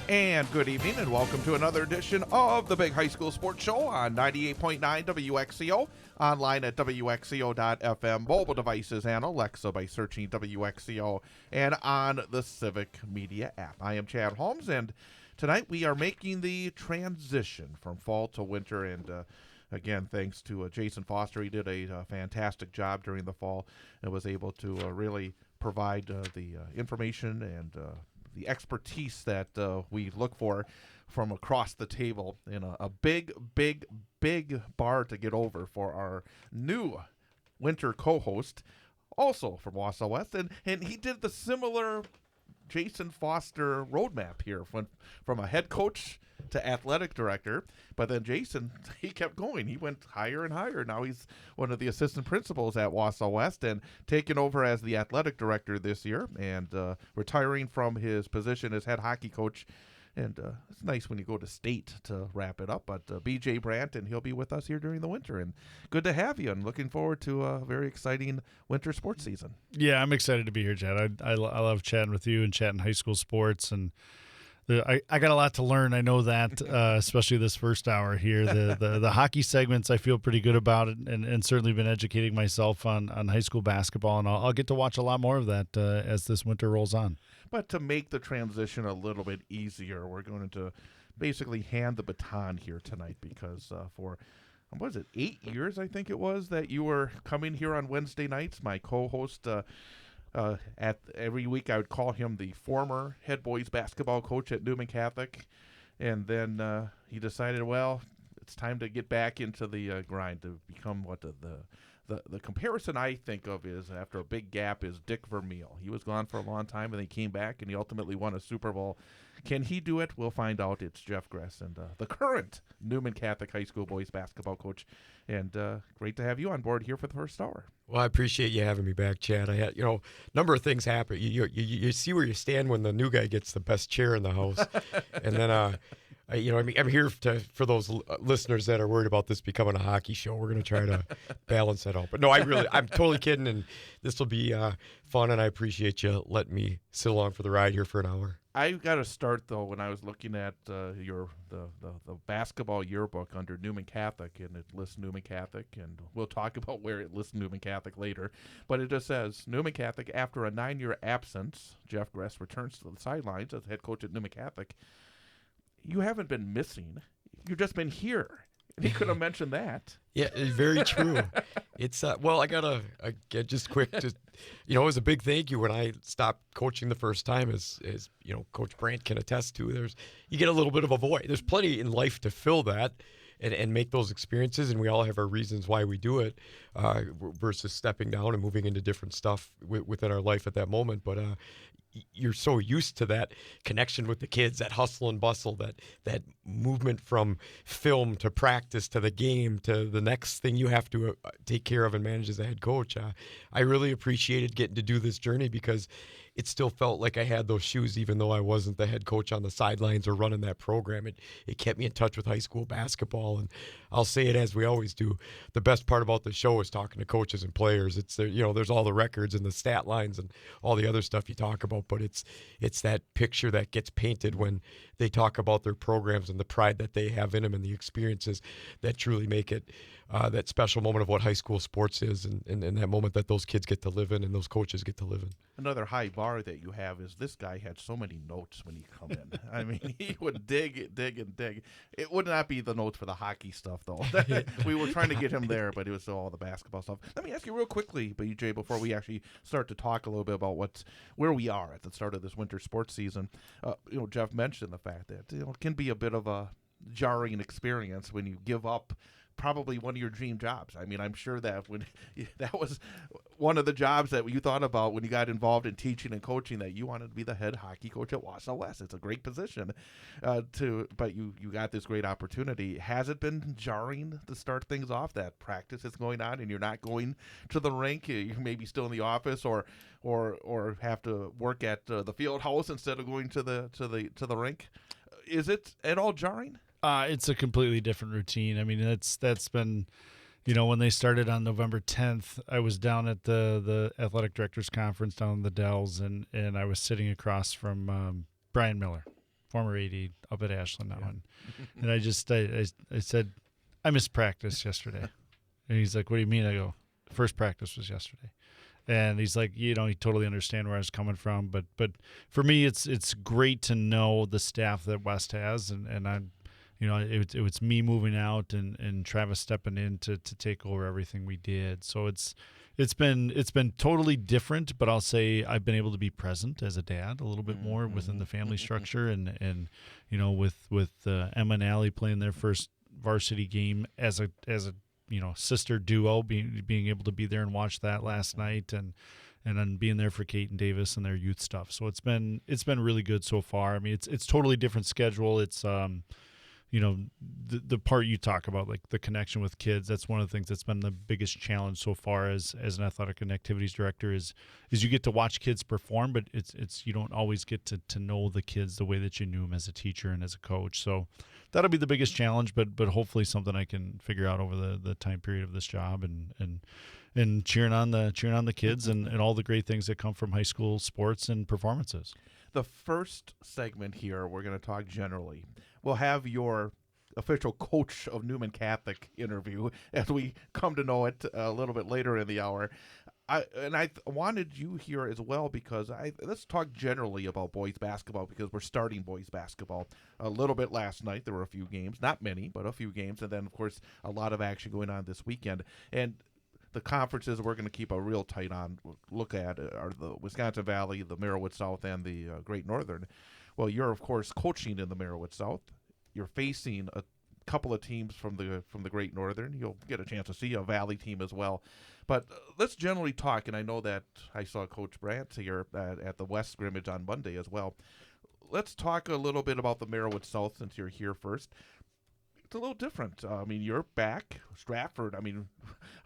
And good evening, and welcome to another edition of the Big High School Sports Show on 98.9 WXCO, online at WXCO.FM, mobile devices and Alexa by searching WXCO, and on the Civic Media app. I am Chad Holmes, and tonight we are making the transition from fall to winter, and again, thanks to Jason Foster. He did a fantastic job during the fall and was able to really provide the information and the expertise that we look for from across the table in a big bar to get over for our new winter co-host, also from Wausau West. And he did the similar Jason Foster roadmap here from a head coach to athletic director. But then Jason, he kept going. He went higher and higher. Now he's one of the assistant principals at Wausau West and taking over as the athletic director this year and retiring from his position as head hockey coach. And it's nice when you go to state to wrap it up. But BJ Brandt, and he'll be with us here during the winter. And good to have you, and looking forward to a very exciting winter sports season. Yeah, I'm excited to be here, Chad. I love chatting with you and chatting high school sports. And I got a lot to learn. I know that, especially this first hour here. The hockey segments, I feel pretty good about it, and certainly been educating myself on high school basketball. And I'll get to watch a lot more of that as this winter rolls on. But to make the transition a little bit easier, we're going to basically hand the baton here tonight because for, what was it, 8 years, I think it was, that you were coming here on Wednesday nights. My co-host at every week, I would call him the former head boys basketball coach at Newman Catholic. And then he decided, well, it's time to get back into the grind to become what the comparison I think of is, after a big gap, is Dick Vermeil. He was gone for a long time, and he came back, and he ultimately won a Super Bowl. Can he do it? We'll find out. It's Jeff Gress, and the current Newman Catholic High School boys basketball coach. And great to have you on board here for the first hour. Well, I appreciate you having me back, Chad. I had, number of things happen. You see where you stand when the new guy gets the best chair in the house, and then I'm here for those listeners that are worried about this becoming a hockey show. We're going to try to balance that out. But no, I'm totally kidding, and this will be fun, and I appreciate you letting me sit along for the ride here for an hour. I got to start, though, when I was looking at the basketball yearbook under Newman Catholic, and it lists Newman Catholic, and we'll talk about where it lists Newman Catholic later. But it just says, Newman Catholic, after a 9-year absence, Jeff Gress returns to the sidelines as head coach at Newman Catholic. You haven't been missing. You've just been here. And he could have mentioned that. Yeah, very true. It's well, I gotta just quick. It was a big thank you when I stopped coaching the first time, as Coach Brandt can attest to. You get a little bit of a void. There's plenty in life to fill that and make those experiences, and we all have our reasons why we do it, versus stepping down and moving into different stuff within our life at that moment. But you're so used to that connection with the kids, that hustle and bustle, that movement from film to practice to the game to the next thing you have to take care of and manage as a head coach. I really appreciated getting to do this journey because it still felt like I had those shoes, even though I wasn't the head coach on the sidelines or running that program. It kept me in touch with high school basketball, and I'll say it as we always do. The best part about the show is talking to coaches and players. It's there's all the records and the stat lines and all the other stuff you talk about, but it's that picture that gets painted when they talk about their programs and the pride that they have in them and the experiences that truly make it that special moment of what high school sports is, and that moment that those kids get to live in and those coaches get to live in. Another high bar that you have is this guy had so many notes when he come in. I mean, he would dig. It would not be the notes for the hockey stuff, though. We were trying to get him there, but it was all the basketball stuff. Let me ask you real quickly, BJ, before we actually start to talk a little bit about where we are at the start of this winter sports season. Jeff mentioned the fact that it can be a bit of a jarring experience when you give up probably one of your dream jobs. I mean, I'm sure that that was one of the jobs that you thought about when you got involved in teaching and coaching, that you wanted to be the head hockey coach at Wausau West. It's a great position, but you got this great opportunity. Has it been jarring to start things off, that practice is going on and you're not going to the rink? You're maybe still in the office or have to work at the field house instead of going to the rink. Is it at all jarring? It's a completely different routine. I mean, that's been, when they started on November 10th, I was down at the athletic directors conference down in the Dells, and I was sitting across from Brian Miller. former AD up at Ashland now, and I said, I missed practice yesterday, and he's like, what do you mean? I go, first practice was yesterday. And he's like, he totally understand where I was coming from, but for me, it's great to know the staff that West has, and I, it was me moving out and Travis stepping in to take over everything we did. So it's been totally different, but I'll say I've been able to be present as a dad a little bit more within the family structure, and with Emma and Allie playing their first varsity game as a sister duo, being able to be there and watch that last night, and then being there for Kate and Davis and their youth stuff. So it's been really good so far. I mean, it's totally different schedule. It's the part you talk about, like the connection with kids, that's one of the things that's been the biggest challenge so far as an athletic and activities director is you get to watch kids perform, but it's you don't always get to know the kids the way that you knew them as a teacher and as a coach. So that'll be the biggest challenge, but hopefully something I can figure out over the time period of this job, and cheering on the kids and all the great things that come from high school sports and performances. The first segment here, we're going to talk generally. We'll have your official coach of Newman Catholic interview as we come to know it a little bit later in the hour. I wanted you here as well because let's talk generally about boys basketball, because we're starting boys basketball a little bit last night. There were a few games, not many, but a few games, and then of course a lot of action going on this weekend. And the conferences we're going to keep a real tight look at are the Wisconsin Valley, the Merowith South, and the Great Northern. Well, you're of course coaching in the Merowith South. You're facing a couple of teams from the Great Northern. You'll get a chance to see a Valley team as well. But let's generally talk, and I know that I saw Coach Brandt here at the West scrimmage on Monday as well. Let's talk a little bit about the Merowith South since you're here first. It's a little different. I mean, you're back, Stratford. I mean,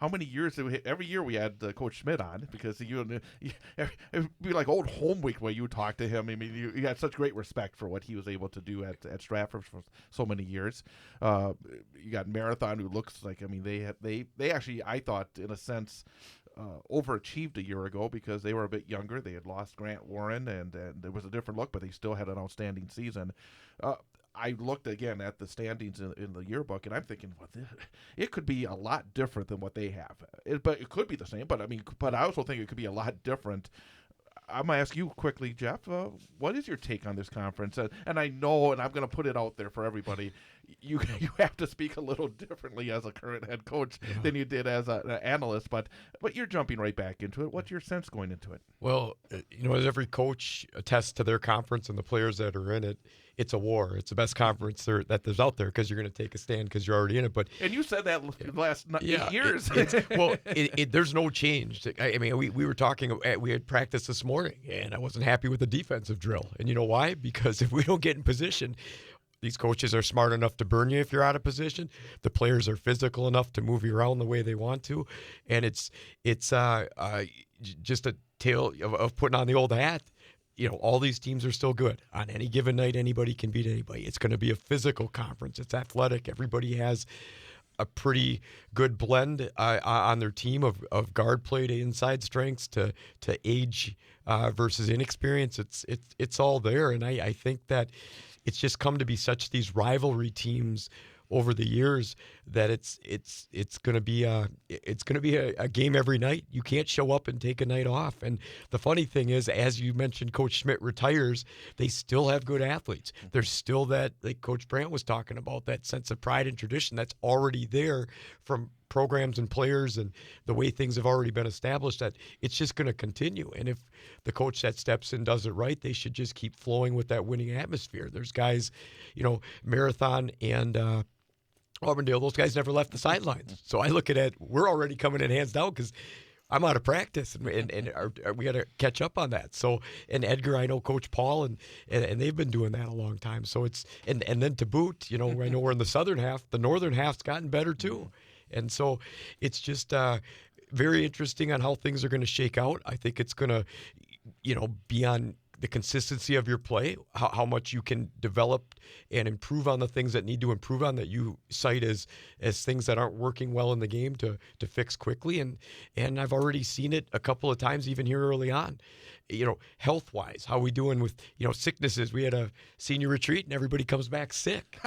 how many years? Every year we had Coach Schmidt on, because it'd be like old home week when you talk to him. I mean, you had such great respect for what he was able to do at Stratford for so many years. You got Marathon, who looks like, I mean, they actually, I thought, in a sense, overachieved a year ago because they were a bit younger. They had lost Grant Warren, and there was a different look, but they still had an outstanding season. I looked again at the standings in the yearbook, and I'm thinking, it could be a lot different than what they have. But it could be the same. But I also think it could be a lot different. I'm going to ask you quickly, Jeff, what is your take on this conference? And I know, and I'm going to put it out there for everybody, you have to speak a little differently as a current head coach than you did as an analyst, but you're jumping right back into it. What's your sense going into it? Well, as every coach attests to their conference and the players that are in it, it's a war. It's the best conference that there's out there, because you're going to take a stand because you're already in it. And you said that last 8 years. There's no change. I mean, we were talking. We had practice this morning, and I wasn't happy with the defensive drill. And you know why? Because if we don't get in position, these coaches are smart enough to burn you if you're out of position. The players are physical enough to move you around the way they want to, and it's just a tale of putting on the old hat. All these teams are still good. On any given night, anybody can beat anybody. It's going to be a physical conference. It's athletic. Everybody has a pretty good blend on their team of guard play to inside strengths to age versus inexperience. It's all there, and I think that it's just come to be such these rivalry teams over the years that it's going to be a game every night. You can't show up and take a night off. And the funny thing is, as you mentioned, Coach Schmidt retires, they still have good athletes. There's still that, like Coach Brandt was talking about, that sense of pride and tradition that's already there from programs and players and the way things have already been established, that it's just going to continue. And if the coach that steps in does it right, they should just keep flowing with that winning atmosphere. There's guys, Marathon and Auburndale, those guys never left the sidelines. So I look at it, we're already coming in hands down because I'm out of practice, and we got to catch up on that. So, and Edgar, I know Coach Paul, and they've been doing that a long time. So it's, and then to boot, I know we're in the southern half, the northern half's gotten better too. And so it's just very interesting on how things are going to shake out. I think it's going to, be on the consistency of your play, how much you can develop and improve on the things that need to improve on that you cite as things that aren't working well in the game to fix quickly. And I've already seen it a couple of times even here early on. Health wise, how we doing with sicknesses? We had a senior retreat and everybody comes back sick.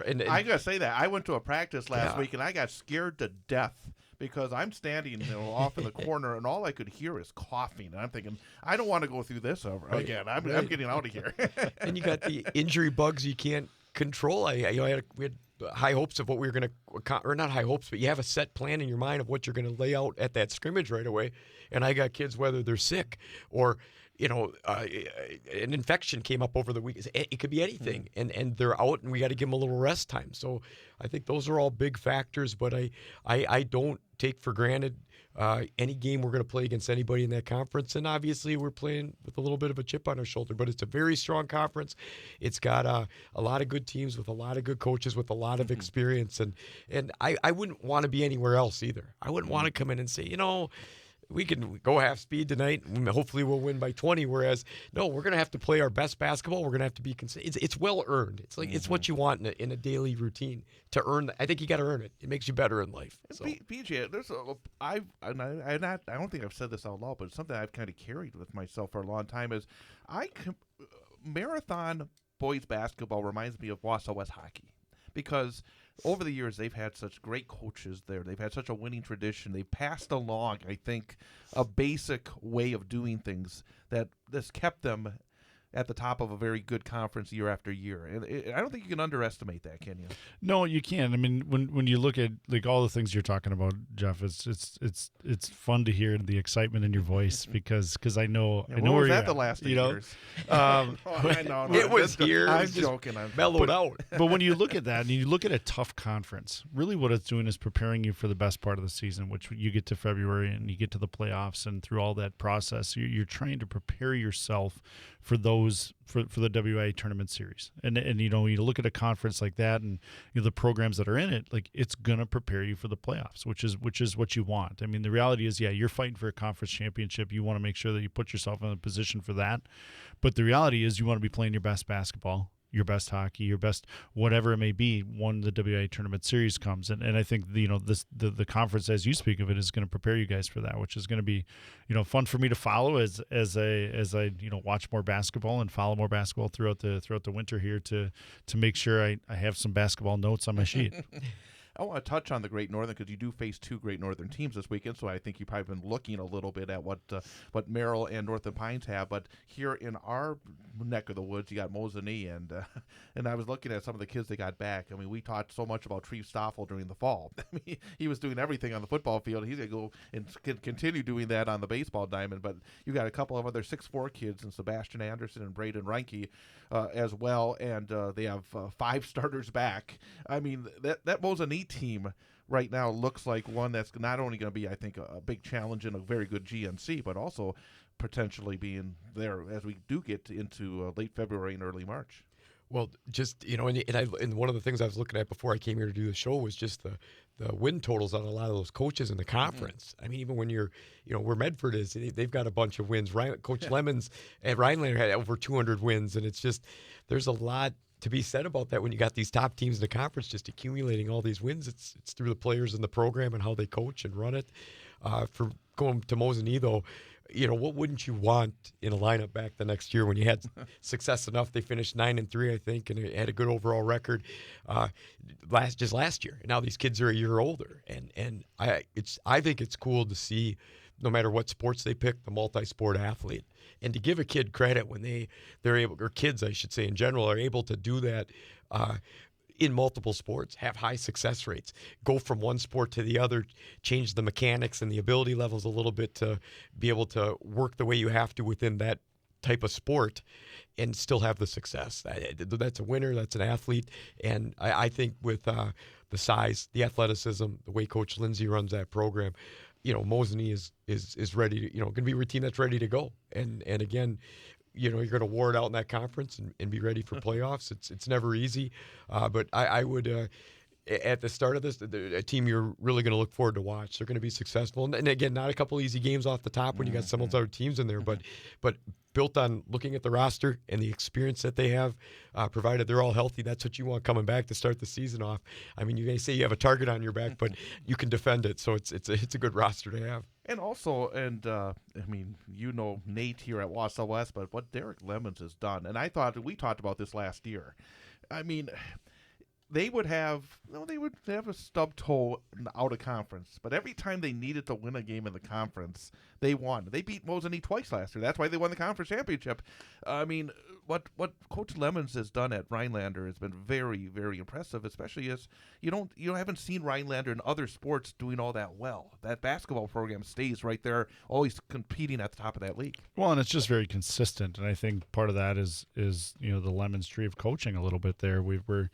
And I gotta say that I went to a practice last Yeah. week and I got scared to death because I'm standing off in the corner and all I could hear is coughing. And I'm thinking, I don't want to go through this over again. I'm getting out of here. and you got the injury bugs you can't control. We had high hopes of what we were going to, or not high hopes, but you have a set plan in your mind of what you're going to lay out at that scrimmage right away. And I got kids, whether they're sick or an infection came up over the week. It could be anything, and they're out, and we got to give them a little rest time. So I think those are all big factors. But I don't take for granted any game we're going to play against anybody in that conference. And obviously, we're playing with a little bit of a chip on our shoulder. But it's a very strong conference. It's got a lot of good teams with a lot of good coaches with a lot of experience. And I wouldn't want to be anywhere else either. I wouldn't want to come in and say, we can go half speed tonight and hopefully we'll win by 20. Whereas, no, we're going to have to play our best basketball. We're going to have to be consistent. It's well earned. It's like it's what you want in a daily routine to earn. I think you got to earn it. It makes you better in life. So. BJ, I don't think I've said this out loud, but it's something I've kind of carried with myself for a long time. Is Marathon boys basketball reminds me of Wausau West hockey because over the years, they've had such great coaches there. They've had such a winning tradition. They've passed along, I think, a basic way of doing things that has kept them at the top of a very good conference year after year. And I don't think you can underestimate that, can you? No, you can. I mean, when you look at like all the things you're talking about, Jeff, it's fun to hear the excitement in your voice because I know where was you're that at, the last 8 years? No, it was here. I'm joking. I'm mellowed out. But when you look at that and you look at a tough conference, really what it's doing is preparing you for the best part of the season, which you get to February and you get to the playoffs, and through all that process, you're trying to prepare yourself for the WIA tournament series. And you look at a conference like that and the programs that are in it, like it's going to prepare you for the playoffs, which is what you want. I mean, the reality is, yeah, you're fighting for a conference championship. You want to make sure that you put yourself in a position for that. But the reality is you want to be playing your best basketball, your best hockey, your best whatever it may be when the WIA tournament series comes. And I think the conference, as you speak of it, is going to prepare you guys for that, which is going to be fun for me to follow as I watch more basketball and follow more basketball throughout the winter here to make sure I have some basketball notes on my sheet. I want to touch on the Great Northern because you do face two Great Northern teams this weekend, so I think you've probably been looking a little bit at what Merrill and Northern Pines have. But here in our neck of the woods, you got Mosinee, and I was looking at some of the kids that got back. I mean, we talked so much about Treve Stoffel during the fall. I mean, he was doing everything on the football field. He's going to go and continue doing that on the baseball diamond. But you got a couple of other 6'4" kids in Sebastian Anderson and Braden Reinke as well, and they have 5 starters back. I mean, that Mosinee team right now looks like one that's not only going to be, I think, a big challenge and a very good GNC, but also potentially being there as we do get into late February and early March. Well, just and one of the things I was looking at before I came here to do the show was just the win totals on a lot of those coaches in the conference. I mean, even when you're, where Medford is, they've got a bunch of wins. Coach Lemons at Rhinelander had over 200 wins, and it's just there's a lot to be said about that when you got these top teams in the conference just accumulating all these wins. It's through the players in the program and how they coach and run it. For going to Mosinee, though, what wouldn't you want in a lineup back the next year when you had success enough? They finished 9-3, I think, and had a good overall record last year. And now these kids are a year older, and I think it's cool to see, no matter what sports they pick, the multi-sport athlete, and to give a kid credit when they're able, or kids I should say in general, are able to do that in multiple sports, have high success rates, go from one sport to the other, change the mechanics and the ability levels a little bit to be able to work the way you have to within that type of sport and still have the success. That's a winner, that's an athlete. And I think with the size, the athleticism, the way Coach Lindsay runs that program, Mosinee is ready to, going to be a team that's ready to go. And again, you're going to war it out in that conference and be ready for playoffs. It's never easy, but I would, at the start of this, a team you're really going to look forward to watch. They're going to be successful, and again, not a couple easy games off the top when you got some of those other teams in there, but built on looking at the roster and the experience that they have, provided they're all healthy. That's what you want coming back to start the season off. I mean, you may say you have a target on your back, but you can defend it, so it's a good roster to have. And also, I mean, Nate here at Wausau West, but what Derek Lemons has done, and we talked about this last year. I mean, they would have a stub toe out of conference, but every time they needed to win a game in the conference, they won. They beat Mosinee twice last year. That's why they won the conference championship. I mean, what Coach Lemons has done at Rhinelander has been very, very impressive, especially as you haven't seen Rhinelander in other sports doing all that well. That basketball program stays right there, always competing at the top of that league. Well, and it's just very consistent, and I think part of that is the Lemons tree of coaching a little bit there. We're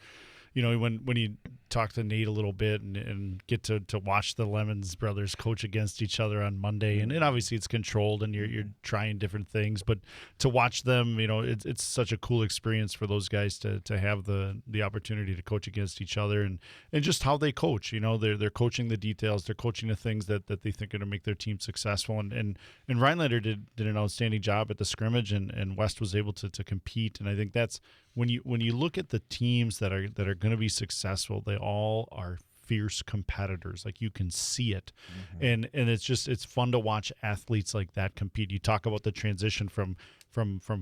when you talk to Nate a little bit and get to watch the Lemons brothers coach against each other on Monday, and obviously it's controlled and you're trying different things, but to watch them, it's such a cool experience for those guys to have the opportunity to coach against each other and just how they coach. They're coaching the details, they're coaching the things that they think are going to make their team successful, and Rhinelander did an outstanding job at the scrimmage, and West was able to compete, and I think that's when you look at the teams that are going to be successful, they all are fierce competitors. Like, you can see it. And it's fun to watch athletes like that compete. You talk about the transition from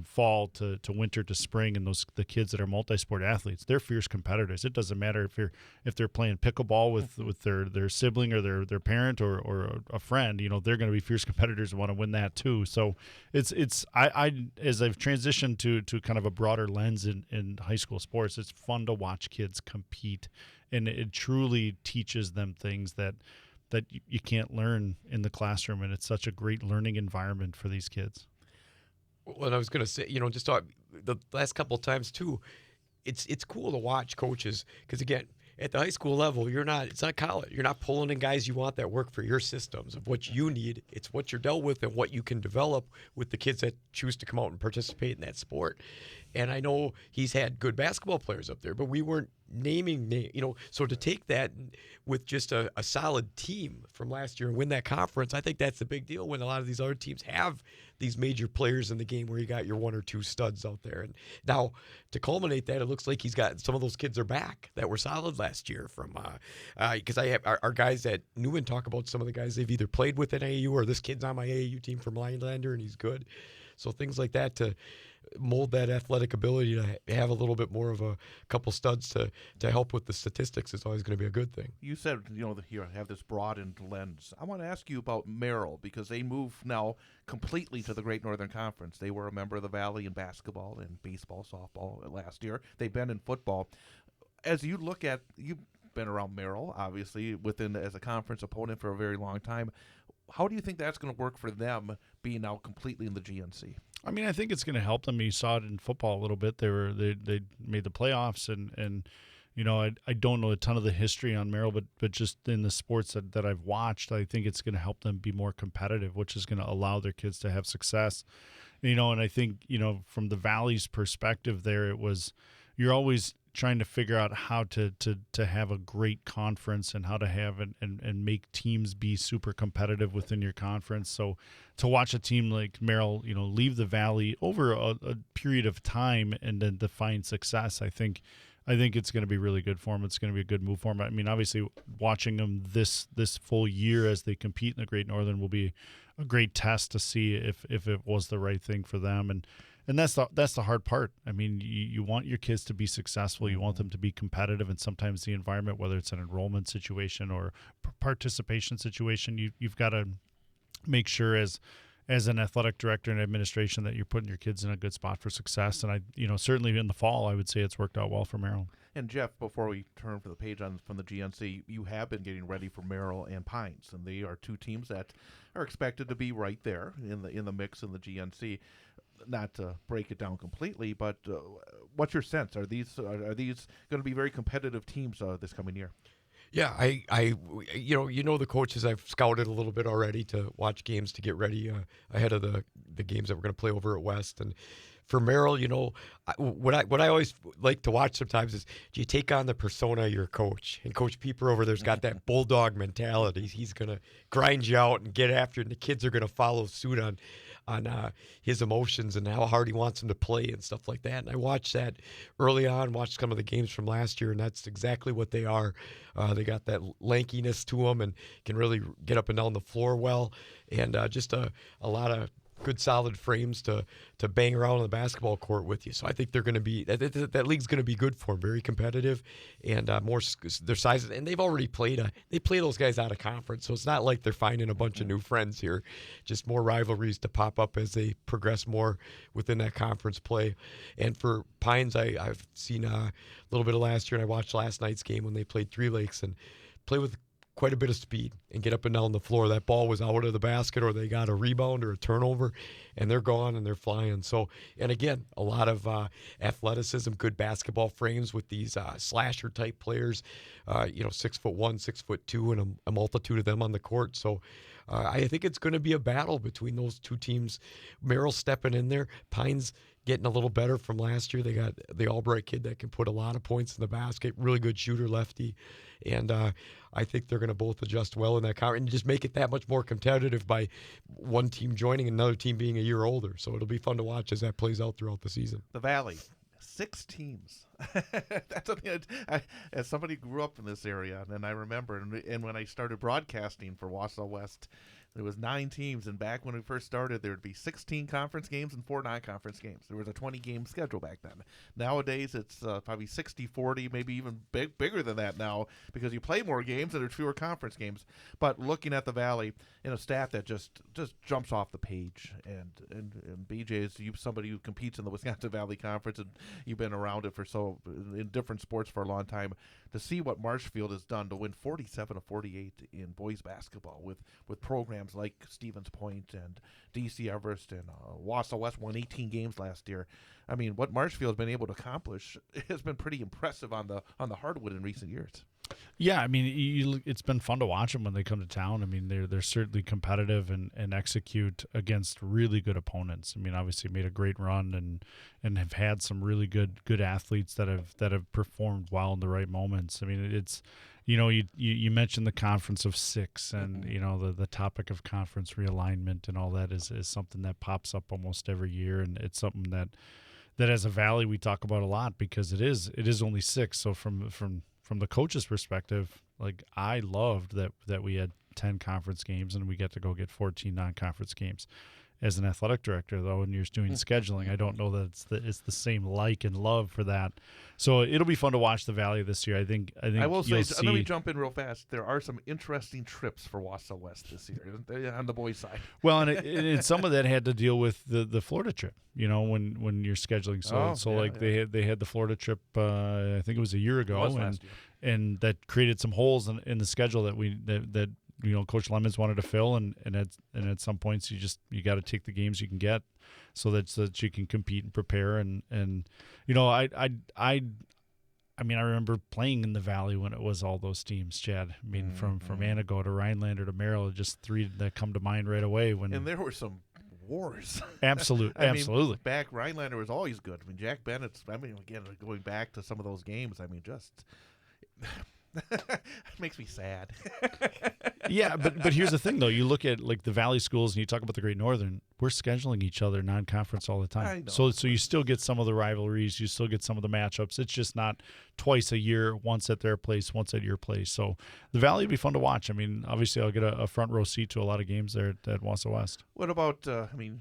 fall to winter to spring, and the kids that are multi-sport athletes, they're fierce competitors. It doesn't matter if they're playing pickleball with their sibling or their parent or a friend, they're going to be fierce competitors and want to win that too. So I as I've transitioned to kind of a broader lens in high school sports, it's fun to watch kids compete, and it truly teaches them things that you can't learn in the classroom, and it's such a great learning environment for these kids. Well, and I was going to say, just talk the last couple of times too. It's cool to watch coaches because, again, at the high school level, it's not college. You're not pulling in guys you want that work for your systems of what you need. It's what you're dealt with and what you can develop with the kids that choose to come out and participate in that sport. And I know he's had good basketball players up there, but we weren't naming so to take that with just a solid team from last year and win that conference, I think that's the big deal when a lot of these other teams have these major players in the game where you got your one or two studs out there. And now to culminate that, it looks like he's got some of those kids are back that were solid last year from because I have our guys at Newman talk about some of the guys they've either played with at AAU or this kid's on my AAU team from Rhinelander and he's good. So things like that to mold that athletic ability to have a little bit more of a couple studs to help with the statistics is always going to be a good thing. You said, here I have this broadened lens. I want to ask you about Merrill because they move now completely to the Great Northern Conference. They were a member of the Valley in basketball and baseball, softball last year. They've been in football. As you look at, you've been around Merrill, obviously, as a conference opponent for a very long time. How do you think that's going to work for them being now completely in the GNC? I mean, I think it's going to help them. You saw it in football a little bit. They made the playoffs, and I don't know a ton of the history on Merrill, but just in the sports that I've watched, I think it's going to help them be more competitive, which is going to allow their kids to have success. And I think from the Valley's perspective, you're always trying to figure out how to have a great conference and how to have and make teams be super competitive within your conference. So to watch a team like Merrill, leave the Valley over a period of time and then define success, I think it's going to be really good for them. It's going to be a good move for them. I mean, obviously, watching them this full year as they compete in the Great Northern will be a great test to see if it was the right thing for them. And that's the hard part. I mean, you want your kids to be successful. You want them to be competitive, and sometimes the environment, whether it's an enrollment situation or participation situation, you've got to make sure as an athletic director and administration that you're putting your kids in a good spot for success. And certainly in the fall, I would say it's worked out well for Merrill. And Jeff, before we turn to the page from the GNC, you have been getting ready for Merrill and Pines, and they are two teams that are expected to be right there in the mix in the GNC. Not to break it down completely, but what's your sense? Are these going to be very competitive teams this coming year? Yeah, I the coaches I've scouted a little bit already to watch games to get ready ahead of the games that we're going to play over at West, and for Merrill, what I always like to watch sometimes is, do you take on the persona of your coach? And Coach Pieper over there's got that bulldog mentality. He's gonna grind you out and get after it, and the kids are gonna follow suit on his emotions and how hard he wants them to play and stuff like that. And I watched that early on, watched some of the games from last year, and that's exactly what they are. They got that lankiness to them and can really get up and down the floor well, and just a lot of good solid frames to bang around on the basketball court with you. So I think they're going to be that league's going to be good for them, very competitive, and more their sizes. And they've already they play those guys out of conference, so it's not like they're finding a bunch of new friends here. Just more rivalries to pop up as they progress more within that conference play. And for Pines, I've seen a little bit of last year, and I watched last night's game when they played Three Lakes and play with quite a bit of speed and get up and down the floor. That ball was out of the basket, or they got a rebound or a turnover, and they're gone and they're flying. So, and again, a lot of athleticism, good basketball frames with these slasher type players, 6'1", 6'2", and a multitude of them on the court. So I think it's going to be a battle between those two teams. Merrill stepping in there, Pines getting a little better from last year. They got the Albright kid that can put a lot of points in the basket, really good shooter, lefty. And I think they're going to both adjust well in that conference and just make it that much more competitive by one team joining and another team being a year older. So it'll be fun to watch as that plays out throughout the season. The Valley, 6 teams. That's something as somebody who grew up in this area, and I remember, and when I started broadcasting for Wausau West, there was 9 teams, and back when we first started, there would be 16 conference games and 4 non-conference games. There was a 20-game schedule back then. Nowadays, it's probably 60-40, maybe even bigger than that now, because you play more games and there's fewer conference games. But looking at the Valley, in a stat that just jumps off the page, and BJ is somebody who competes in the Wisconsin Valley Conference, and you've been around it in different sports for a long time. To see what Marshfield has done to win 47-48 in boys basketball with programs like Stevens Point and DC Everest and Wausau West won 18 games last year. I mean, what Marshfield has been able to accomplish has been pretty impressive on the hardwood in recent years. Yeah, I mean, it's been fun to watch them when they come to town. I mean, they're certainly competitive and execute against really good opponents. I mean, obviously made a great run and have had some really good athletes that have performed well in the right moments. I mean, it's you mentioned the conference of 6, and the topic of conference realignment and all that is something that pops up almost every year, and it's something that as a Valley we talk about a lot because it is only 6. So from the coach's perspective, like, I loved that we had 10 conference games and we get to go get 14 non-conference games. As an athletic director, though, when you're doing scheduling, I don't know that it's the same like and love for that. So it'll be fun to watch the Valley this year. I think I will say, see, let me jump in real fast. There are some interesting trips for Wausau West this year on the boys' side. Well, and some of that had to deal with the Florida trip. When you're scheduling, they had the Florida trip. I think it was a year ago, last year. And that created some holes in the schedule that Coach Lemons wanted to fill, and at some points you got to take the games you can get, so that you can compete and prepare. And I remember playing in the Valley when it was all those teams, Chad. I mean, from Anago to Rhinelander to Merrill, just 3 that come to mind right away. And there were some wars. Absolutely. Back Rhinelander was always good. I mean, Jack Bennett's. Again, going back to some of those games. Just. It makes me sad. Yeah, but here's the thing, though. You look at like the Valley schools and you talk about the Great Northern. We're scheduling each other non-conference all the time. So you still get some of the rivalries. You still get some of the matchups. It's just not twice a year, once at their place, once at your place. So the Valley would be fun to watch. I mean, obviously I'll get a front row seat to a lot of games there at Wausau West. What about,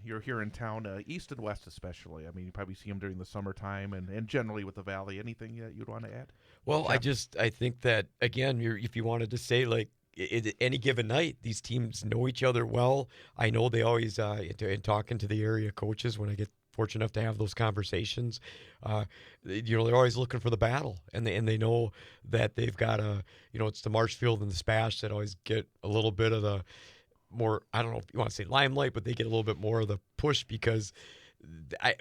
you're here in town, East and West especially. I mean, you probably see them during the summertime and generally with the Valley. Anything you'd want to add? Well, I think that, again, if you wanted to say, like, any given night, these teams know each other well. I know they always, in talking to the area coaches, when I get fortunate enough to have those conversations, they're always looking for the battle, and they know that they've got it's the Marshfield and the Spash that always get a little bit of the more, I don't know if you want to say limelight, but they get a little bit more of the push because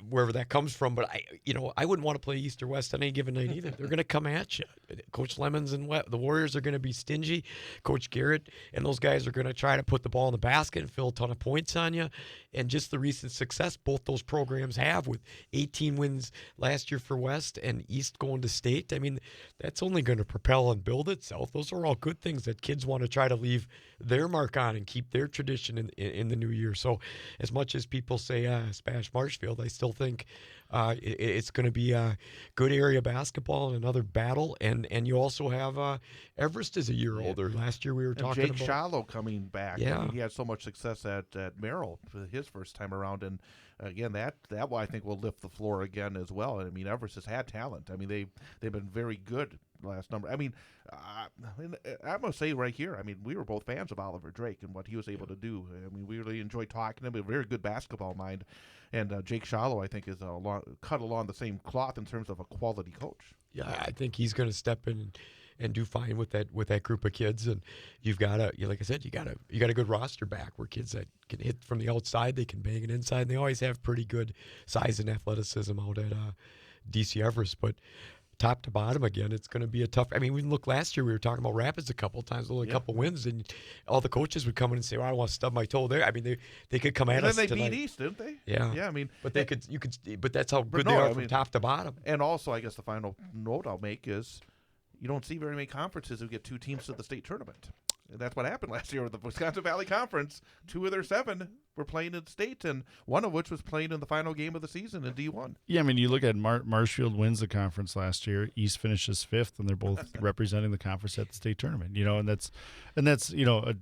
wherever that comes from. But I wouldn't want to play East or West on any given night either. They're going to come at you. Coach Lemons and the Warriors are going to be stingy. Coach Garrett and those guys are going to try to put the ball in the basket and fill a ton of points on you. And just the recent success both those programs have with 18 wins last year for West and East going to state. I mean, that's only going to propel and build itself. Those are all good things that kids want to try to leave their mark on and keep their tradition in the new year. So as much as people say Spash Marshfield, I still think it's going to be a good area basketball and another battle. And you also have Everest is a year older. Last year we were talking Jake about Shallow coming back. Yeah. I mean, he had so much success at Merrill for his first time around, and again that I think will lift the floor again as well. I mean, Everest has had talent. I mean, they've been very good last number. I mean, I'm gonna say right here. I mean, we were both fans of Oliver Drake and what he was able to do. I mean, we really enjoyed talking to him. A very good basketball mind, and Jake Shallow I think is cut along the same cloth in terms of a quality coach. Yeah, I think he's going to step in and do fine with that group of kids. And you've got like I said, you got a good roster back where kids that can hit from the outside, they can bang it inside. And they always have pretty good size and athleticism out at DC Everest. But top to bottom, again, it's going to be a tough. I mean, we look last year. We were talking about Rapids a couple of times, only a couple wins, and all the coaches would come in and say, "Well, I want to stub my toe there." I mean, they could come at us. And then they tonight. beat East, didn't they? Yeah, yeah. I mean, but but that's how good they are from top to bottom. And also, I guess the final note I'll make is, you don't see very many conferences who get two teams to the state tournament. And that's what happened last year with the Wisconsin Valley Conference. 2 of their 7 were playing in state, and one of which was playing in the final game of the season in D1. Yeah, I mean, you look at Marshfield wins the conference last year. East finishes 5th, and they're both representing the conference at the state tournament. And that's a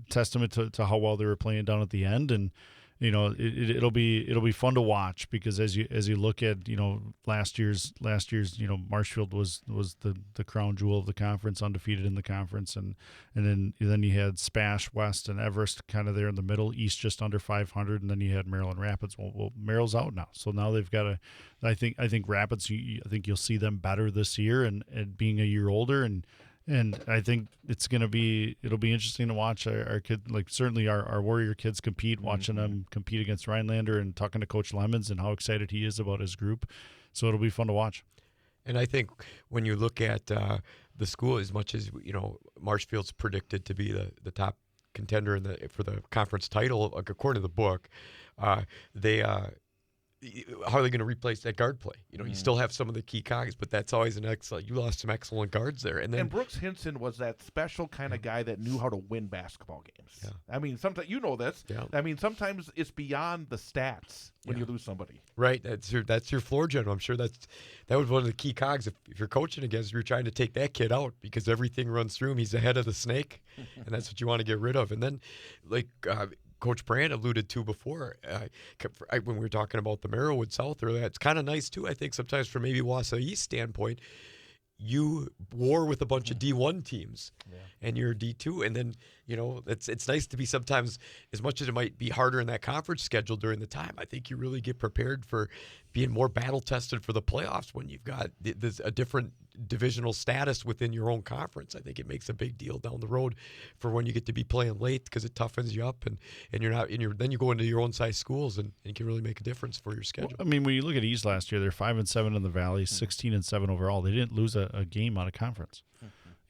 testament to how well they were playing down at the end. And it'll be fun to watch, because as you look at last year's Marshfield was the crown jewel of the conference, undefeated in the conference, and then you had Spash, West, and Everest kind of there in the middle. East just under 500, and then you had Maryland Rapids. Well, Merrill's out now, so now they've got I think Rapids. I think you'll see them better this year, and being a year older And I think it'll be interesting to watch our kid, like certainly our Warrior kids compete, watching them compete against Rhinelander and talking to Coach Lemons and how excited he is about his group. So it'll be fun to watch. And I think when you look at the school, as much as Marshfield's predicted to be the top contender for the conference title, according to the book, they. How are they going to replace that guard play? You still have some of the key cogs, but that's always an excellent. You lost some excellent guards there, and Brooks Hinson was that special kind of guy that knew how to win basketball games. Yeah. I mean, sometimes this. Yeah. I mean, sometimes it's beyond the stats when you lose somebody. Right. That's your floor general. I'm sure that was one of the key cogs. If you're coaching against, you're trying to take that kid out because everything runs through him. He's the head of the snake, and that's what you want to get rid of. And then, Coach Brandt alluded to before, when we were talking about the Merrillwood South earlier, it's kind of nice too, I think, sometimes from maybe Wausau East standpoint. You war with a bunch of D1 teams, and you're D2, and then it's nice to be sometimes, as much as it might be harder in that conference schedule during the time. I think you really get prepared for being more battle tested for the playoffs when you've got a different divisional status within your own conference. I think it makes a big deal down the road for when you get to be playing late, because it toughens you up, and then you go into your own size schools and you can really make a difference for your schedule. Well, I mean, when you look at East last year, they're 5-7 in the Valley, 16-7 overall. They didn't lose a game out of conference.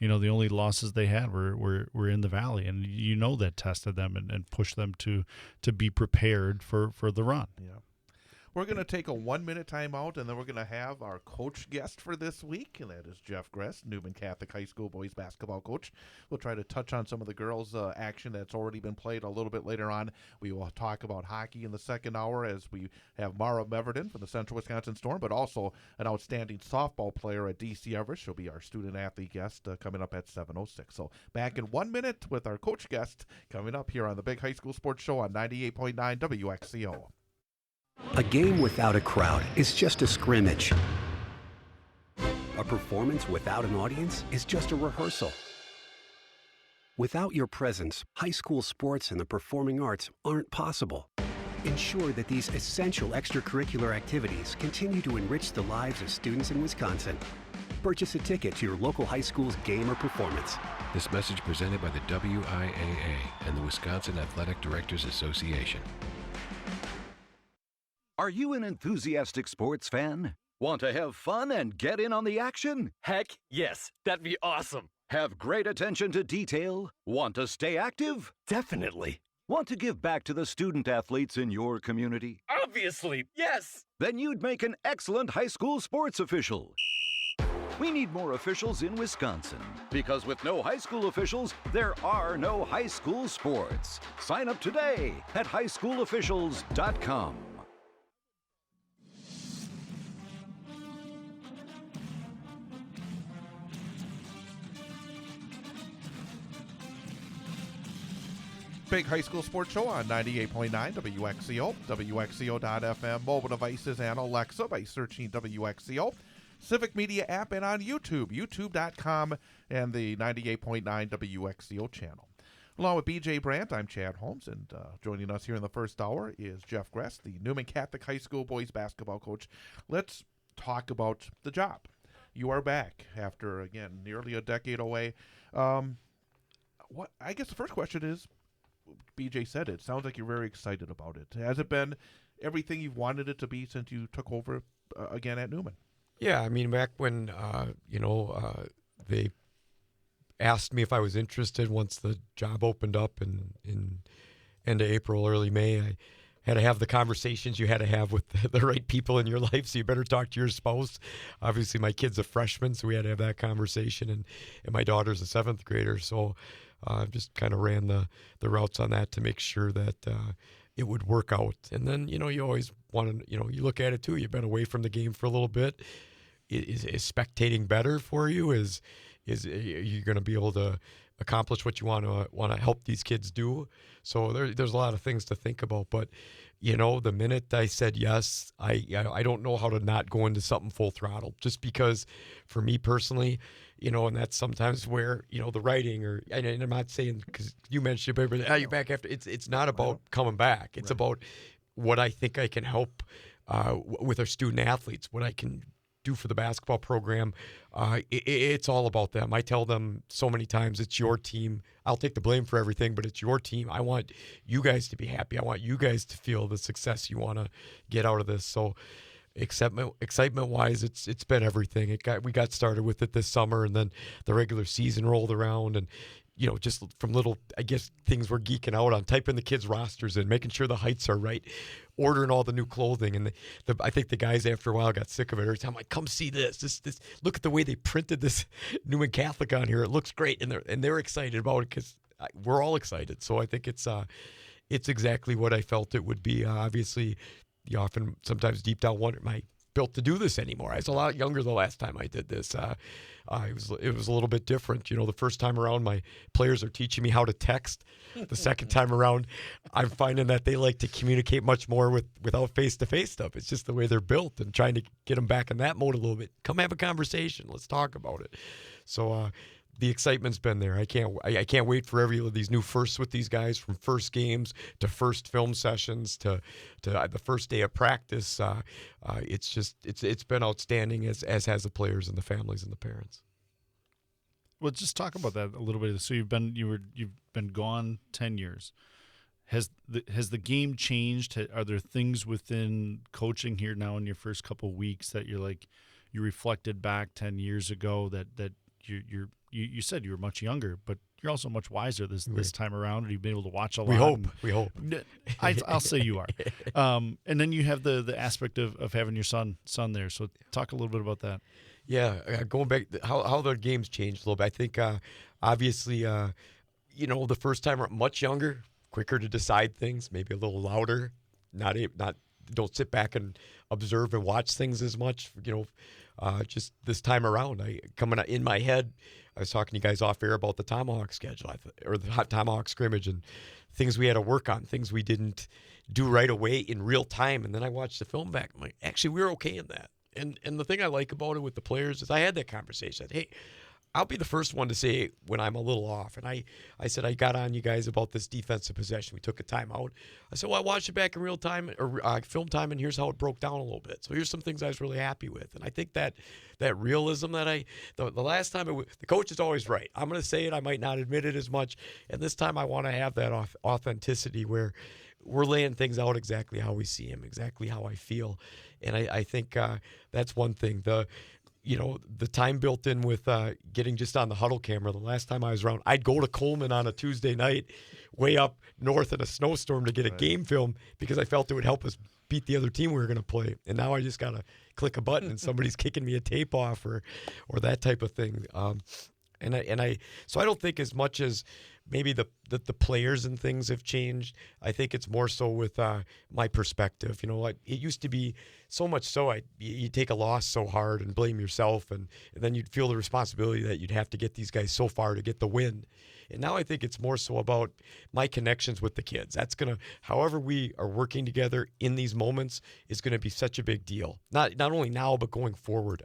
The only losses they had were in the Valley, and that tested them and pushed them to be prepared for the run. Yeah. We're going to take a 1-minute timeout, and then we're going to have our coach guest for this week, and that is Jeff Gress, Newman Catholic High School boys basketball coach. We'll try to touch on some of the girls' action that's already been played a little bit later on. We will talk about hockey in the second hour as we have Mara Meverden from the Central Wisconsin Storm, but also an outstanding softball player at DC Everest. She'll be our student-athlete guest coming up at 7:06. So back in 1 minute with our coach guest coming up here on the Big High School Sports Show on 98.9 WXCO. A game without a crowd is just a scrimmage. A performance without an audience is just a rehearsal. Without your presence, high school sports and the performing arts aren't possible. Ensure that these essential extracurricular activities continue to enrich the lives of students in Wisconsin. Purchase a ticket to your local high school's game or performance. This message presented by the WIAA and the Wisconsin Athletic Directors Association. Are you an enthusiastic sports fan? Want to have fun and get in on the action? Heck yes, that'd be awesome. Have great attention to detail? Want to stay active? Definitely. Want to give back to the student athletes in your community? Obviously, yes. Then you'd make an excellent high school sports official. We need more officials in Wisconsin, because with no high school officials, there are no high school sports. Sign up today at highschoolofficials.com. Big High School Sports Show on 98.9 WXCO, WXCO.FM, mobile devices, and Alexa by searching WXCO. Civic Media app and on YouTube, youtube.com, and the 98.9 WXCO channel. Along with BJ Brandt, I'm Chad Holmes, and joining us here in the first hour is Jeff Gress, the Newman Catholic High School boys basketball coach. Let's talk about the job. You are back after, again, nearly a decade away. What I guess the first question is, BJ said it sounds like you're very excited about it. Has it been everything you've wanted it to be since you took over again at Newman? Yeah, I mean, back when, they asked me if I was interested once the job opened up in end of April, early May, I had to have the conversations you had to have with the right people in your life, so you better talk to your spouse. Obviously, my kid's a freshman, so we had to have that conversation, and my daughter's a seventh grader, so just kind of ran the routes on that to make sure that it would work out. And then, you always want to, you look at it too. You've been away from the game for a little bit. Is spectating better for you? Is you going to be able to accomplish what you want to help these kids do? So there's a lot of things to think about. But the minute I said yes, I don't know how to not go into something full throttle. Just because, for me personally, and that's sometimes where the writing and I'm not saying because you mentioned but you're back after. It's not about coming back. It's about what I think I can help with our student athletes. What I can do for the basketball program. It's all about them. I tell them so many times, it's your team. I'll take the blame for everything, but it's your team. I want you guys to be happy. I want you guys to feel the success you want to get out of this. So excitement wise, it's been everything. We got started with it this summer, and then the regular season rolled around, and just from little, I guess, things we're geeking out on, typing the kids' rosters in, making sure the heights are right, ordering all the new clothing. And I think the guys after a while got sick of it. Every time I'm like, come see this, look at the way they printed this Newman Catholic on here. It looks great. And they're excited about it because we're all excited. So I think it's exactly what I felt it would be. Obviously, you often sometimes deep down wonder, am I built to do this anymore? I was a lot younger the last time I did this. It was a little bit different. The first time around, my players are teaching me how to text. The second time around, I'm finding that they like to communicate much more without face-to-face stuff. It's just the way they're built, and trying to get them back in that mode a little bit. Come have a conversation. Let's talk about it. So the excitement's been there. I can't wait for every of these new firsts with these guys, from first games to first film sessions to the first day of practice. It's been outstanding, as has the players and the families and the parents. Well, just talk about that a little bit. So you've been gone 10 years. Has the game changed? Are there things within coaching here now in your first couple of weeks that you reflected back 10 years ago that you said you were much younger, but you're also much wiser this time around, and you've been able to watch a lot. We hope. I'll say you are. And then you have the aspect of having your son there. So talk a little bit about that. Yeah, going back, how the game's changed a little bit. I think obviously, the first time much younger, quicker to decide things, maybe a little louder, not don't sit back and observe and watch things as much. Just this time around, coming in my head, I was talking to you guys off air about the Tomahawk schedule or the Tomahawk scrimmage and things we had to work on, things we didn't do right away in real time. And then I watched the film back. I'm like, actually, we were okay in that. And the thing I like about it with the players is I had that conversation. Hey, I'll be the first one to say when I'm a little off. And I said, I got on you guys about this defensive possession. We took a timeout. I said, well, I watched it back in real time or film time, and here's how it broke down a little bit. So here's some things I was really happy with. And I think that realism that the last time, the coach is always right. I'm going to say it. I might not admit it as much. And this time I want to have that authenticity where we're laying things out exactly how we see them, exactly how I feel. And I think that's one thing. The time built in with getting just on the huddle camera. The last time I was around, I'd go to Coleman on a Tuesday night way up north in a snowstorm to get a game film because I felt it would help us beat the other team we were going to play. And now I just got to click a button and somebody's kicking me a tape off or that type of thing. So I don't think as much as maybe the players and things have changed. I think it's more so with my perspective. It used to be so much so you take a loss so hard and blame yourself, and then you'd feel the responsibility that you'd have to get these guys so far to get the win. And now I think it's more so about my connections with the kids. That's however we are working together in these moments is going to be such a big deal. Not only now, but going forward.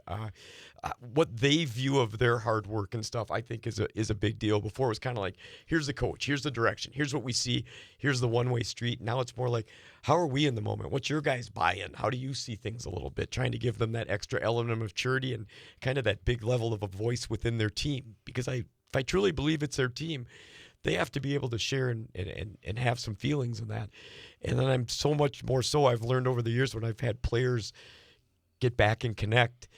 What they view of their hard work and stuff, I think is a big deal. Before it was kind of like, here's the coach, here's the direction, here's what we see, here's the one-way street. Now it's more like, how are we in the moment? What's your guys' buy-in? How do you see things a little bit? Trying to give them that extra element of maturity and kind of that big level of a voice within their team. Because if I truly believe it's their team, they have to be able to share and have some feelings in that. And then I'm so much more so I've learned over the years when I've had players get back and connect,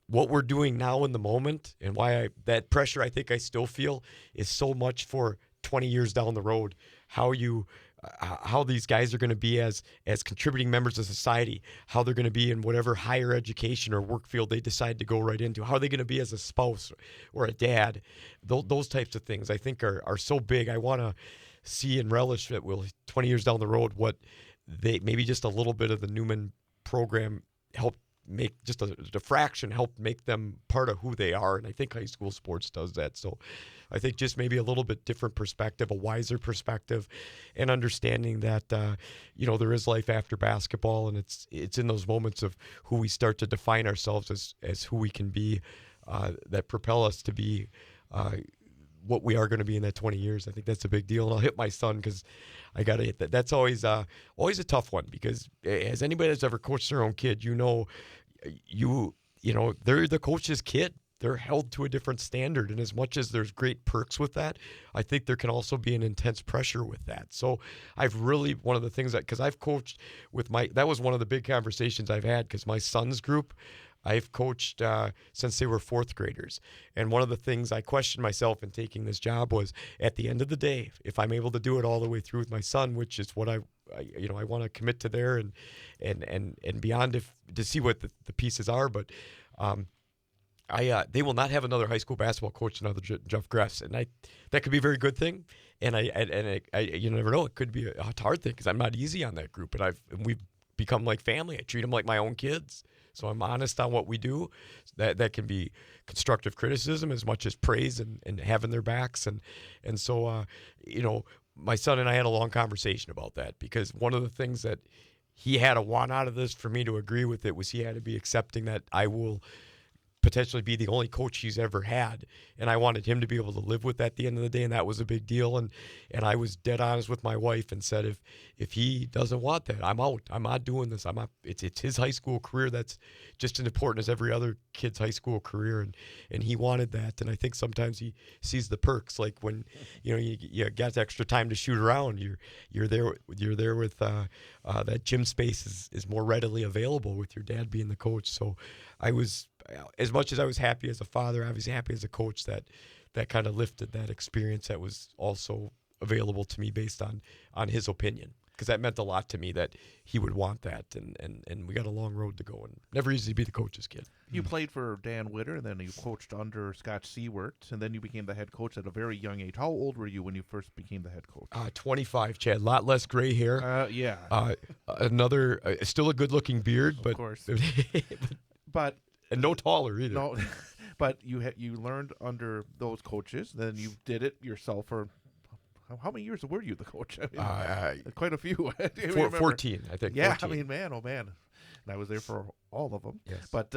what we're doing now in the moment and why that pressure I think I still feel is so much for 20 years down the road, how these guys are going to be as contributing members of society, how they're going to be in whatever higher education or work field they decide to go right into, how are they going to be as a spouse or a dad. Those types of things I think are so big. I want to see and relish that 20 years down the road what they maybe just a little bit of the Newman program helped make, just a fraction helped make them part of who they are. And I think high school sports does that. So I think just maybe a little bit different perspective, a wiser perspective, and understanding that, there is life after basketball. And it's in those moments of who we start to define ourselves as who we can be, that propel us to be what we are going to be in that 20 years. I think that's a big deal. And I'll hit my son because I got to hit that. That's always a tough one because as anybody that's ever coached their own kid, they're the coach's kid. They're held to a different standard. And as much as there's great perks with that, I think there can also be an intense pressure with that. So one of the things because I've coached that was one of the big conversations I've had because my son's group, I've coached since they were fourth graders. And one of the things I questioned myself in taking this job was, at the end of the day, if I'm able to do it all the way through with my son, which is what I want to commit to there and beyond to see what the pieces are. But they will not have another high school basketball coach, another Jeff Gress. And that could be a very good thing. And you never know. It could be a hard thing because I'm not easy on that group. And we've become like family. I treat them like my own kids. So I'm honest on what we do. That can be constructive criticism as much as praise and having their backs. And so, my son and I had a long conversation about that because one of the things that he had to want out of this for me to agree with it was he had to be accepting that I will potentially be the only coach he's ever had. And I wanted him to be able to live with that at the end of the day. And that was a big deal. And I was dead honest with my wife and said, if he doesn't want that, I'm out. I'm not doing this. It's his high school career. That's just as important as every other kid's high school career. And he wanted that. And I think sometimes he sees the perks, like when, you got extra time to shoot around, you're there with, that gym space is more readily available with your dad being the coach. So I was, as much as I was happy as a father, I was happy as a coach that kind of lifted that experience that was also available to me based on his opinion, because that meant a lot to me that he would want that, and we got a long road to go, and never easy to be the coach's kid. You played for Dan Witter, and then you coached under Scott Seward, and then you became the head coach at a very young age. How old were you when you first became the head coach? 25, Chad. A lot less gray hair. Yeah. Still a good-looking beard, of but course. But and no taller either. No, but you learned under those coaches. Then you did it yourself for how many years were you the coach? I mean, quite a few. 14, I think. Yeah, 14. I mean, man, oh man, and I was there for all of them. Yes. But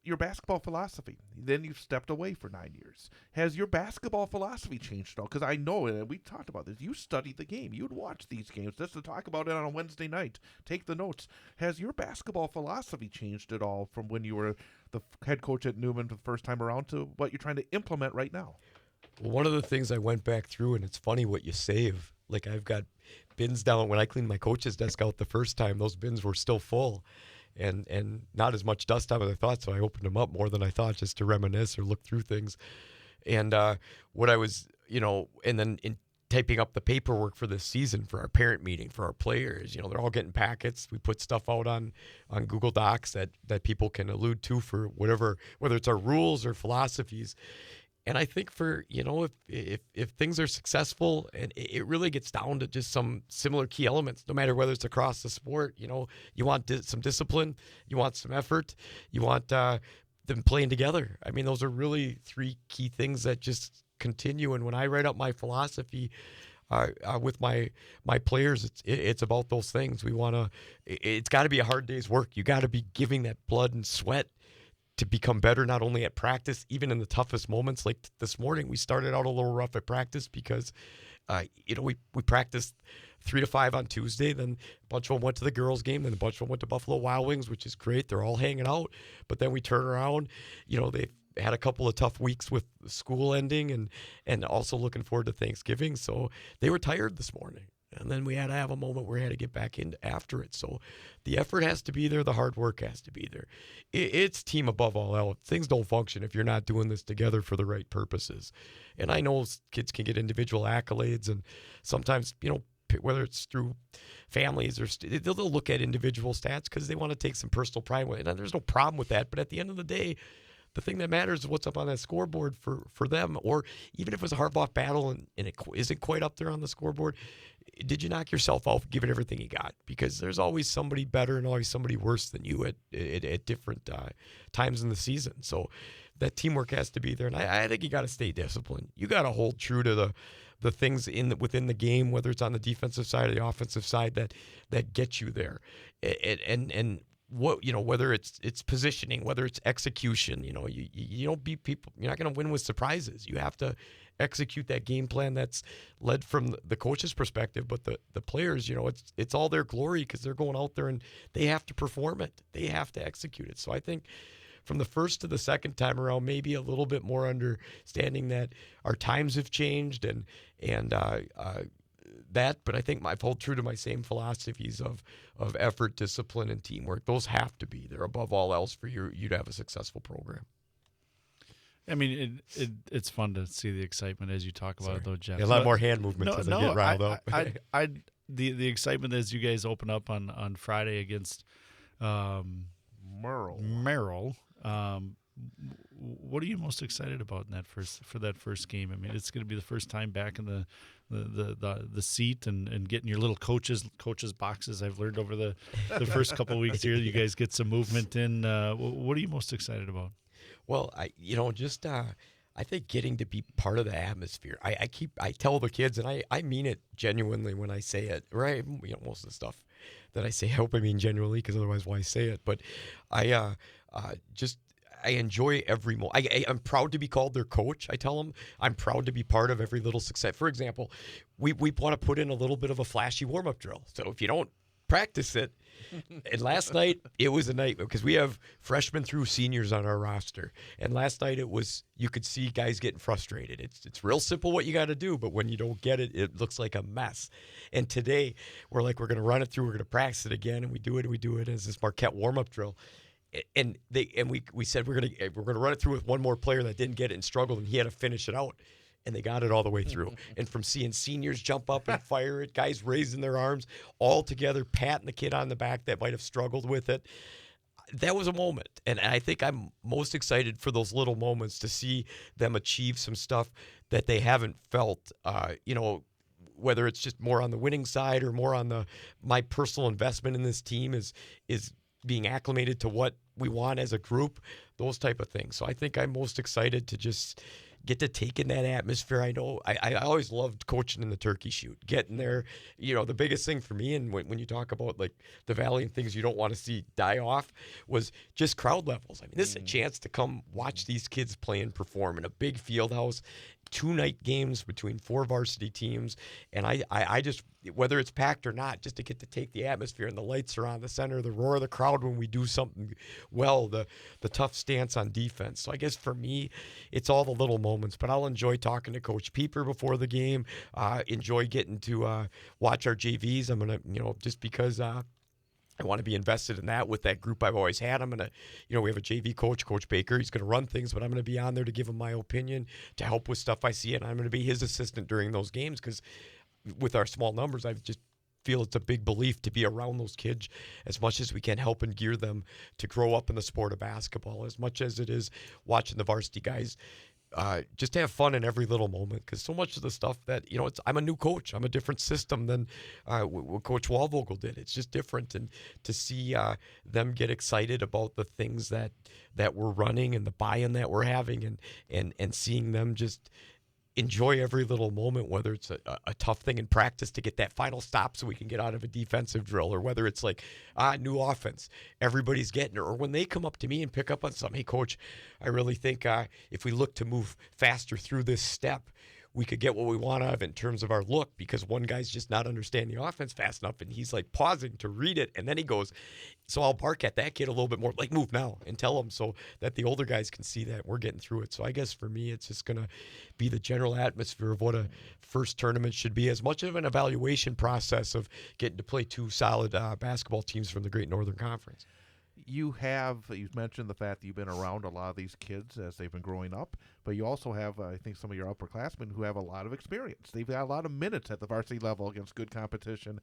your basketball philosophy. Then you stepped away for 9 years. Has your basketball philosophy changed at all? Because I know, and we talked about this, you studied the game. You'd watch these games just to talk about it on a Wednesday night. Take the notes. Has your basketball philosophy changed at all from when you were the head coach at Newman the first time around to what you're trying to implement right now? Well, one of the things I went back through, and it's funny what you save Like I've got bins down. When I cleaned my coach's desk out the first time, those bins were still full. And not as much dust on it as I thought, so I opened them up more than I thought just to reminisce or look through things. And what I was, and then in typing up the paperwork for this season for our parent meeting for our players, they're all getting packets. We put stuff out on Google Docs that people can allude to for whatever, whether it's our rules or philosophies. And I think for, if things are successful, and it really gets down to just some similar key elements, no matter whether it's across the sport, you want some discipline, you want some effort, you want them playing together. I mean, those are really three key things that just continue. And when I write up my philosophy with my players, it's about those things. It's got to be a hard day's work. You got to be giving that blood and sweat to become better, not only at practice, even in the toughest moments. Like this morning, we started out a little rough at practice because, we practiced 3 to 5 on Tuesday. Then a bunch of them went to the girls' game. Then a bunch of them went to Buffalo Wild Wings, which is great. They're all hanging out. But then we turn around, they've had a couple of tough weeks with school ending and also looking forward to Thanksgiving. So they were tired this morning. And then we had to have a moment where we had to get back in after it. So the effort has to be there. The hard work has to be there. It's team above all else. Things don't function if you're not doing this together for the right purposes. And I know kids can get individual accolades, and sometimes, whether it's through families or they'll look at individual stats because they want to take some personal pride with it. And there's no problem with that. But at the end of the day, the thing that matters is what's up on that scoreboard for them. Or even if it was a hard-fought battle and it isn't quite up there on the scoreboard, did you knock yourself out, give it everything you got? Because there's always somebody better and always somebody worse than you at different times in the season. So that teamwork has to be there. And I think you got to stay disciplined. You got to hold true to the things within the game, whether it's on the defensive side or the offensive side that get you there. And what whether it's positioning, whether it's execution, you don't beat people. You're not going to win with surprises. You have to execute that game plan that's led from the coach's perspective, but the players, it's all their glory because they're going out there and they have to perform it. They have to execute it. So I think from the first to the second time around, maybe a little bit more understanding that our times have changed and that, but I think I've held true to my same philosophies of effort, discipline, and teamwork. Those have to be there above all else for you to have a successful program. I mean, it's fun to see the excitement as you talk about it, though, Jeff. Yeah, a lot more hand movements as I get riled up. The excitement as you guys open up on Friday against Merrill. What are you most excited about in that first game? I mean, it's going to be the first time back in the seat and getting your little coaches boxes. I've learned over the first couple of weeks here, you guys get some movement in. What are you most excited about? Well, I think getting to be part of the atmosphere. I tell the kids, and I mean it genuinely when I say it. Right, most of the stuff that I say, I hope I mean genuinely, because otherwise, why say it? But I enjoy every moment. I'm proud to be called their coach. I tell them I'm proud to be part of every little success. For example, we want to put in a little bit of a flashy warm-up drill. So if you don't practice it, and last night it was a night because we have freshmen through seniors on our roster. And last night you could see guys getting frustrated. It's real simple what you got to do, but when you don't get it, it looks like a mess. And today we're going to run it through. We're going to practice it again, and we do it as this Marquette warm-up drill. And we said we're gonna run it through with one more player that didn't get it and struggled, and he had to finish it out, and they got it all the way through. And from seeing seniors jump up and fire it, guys raising their arms all together, patting the kid on the back that might have struggled with it, that was a moment. And I think I'm most excited for those little moments to see them achieve some stuff that they haven't felt. Whether it's just more on the winning side or more on my personal investment in this team is being acclimated to what we want as a group, those type of things. So I think I'm most excited to just get to take in that atmosphere. I know I always loved coaching in the turkey shoot, getting there. The biggest thing for me, and when you talk about like the Valley and things you don't want to see die off, was just crowd levels. I mean, this is a chance to come watch these kids play and perform in a big field house, 2-night games between 4 varsity teams. And I just, whether it's packed or not, just to get to take the atmosphere and the lights are on, the center, the roar of the crowd when we do something well, the tough stance on defense. So I guess for me, it's all the little moments moments, but I'll enjoy talking to Coach Pieper before the game. Enjoy getting to watch our JVs. I'm gonna, just because I want to be invested in that with that group I've always had. I'm gonna, we have a JV coach, Coach Baker. He's gonna run things, but I'm gonna be on there to give him my opinion, to help with stuff I see, and I'm gonna be his assistant during those games because with our small numbers, I just feel it's a big belief to be around those kids as much as we can, help and gear them to grow up in the sport of basketball, as much as it is watching the varsity guys just to have fun in every little moment, because so much of the stuff that, I'm a new coach. I'm a different system than what Coach Walvogel did. It's just different. And to see them get excited about the things that we're running and the buy-in that we're having, and seeing them just enjoy every little moment, whether it's a tough thing in practice to get that final stop so we can get out of a defensive drill, or whether it's like new offense, everybody's getting it. Or when they come up to me and pick up on something, hey, Coach, I really think if we look to move faster through this step, we could get what we want out of it in terms of our look, because one guy's just not understanding the offense fast enough, and he's like pausing to read it, and then he goes, so I'll bark at that kid a little bit more, like, move now, and tell him so that the older guys can see that we're getting through it. So I guess for me, it's just going to be the general atmosphere of what a first tournament should be, as much of an evaluation process of getting to play two solid basketball teams from the Great Northern Conference. You've mentioned the fact that you've been around a lot of these kids as they've been growing up, but you also have, I think, some of your upperclassmen who have a lot of experience. They've got a lot of minutes at the varsity level against good competition.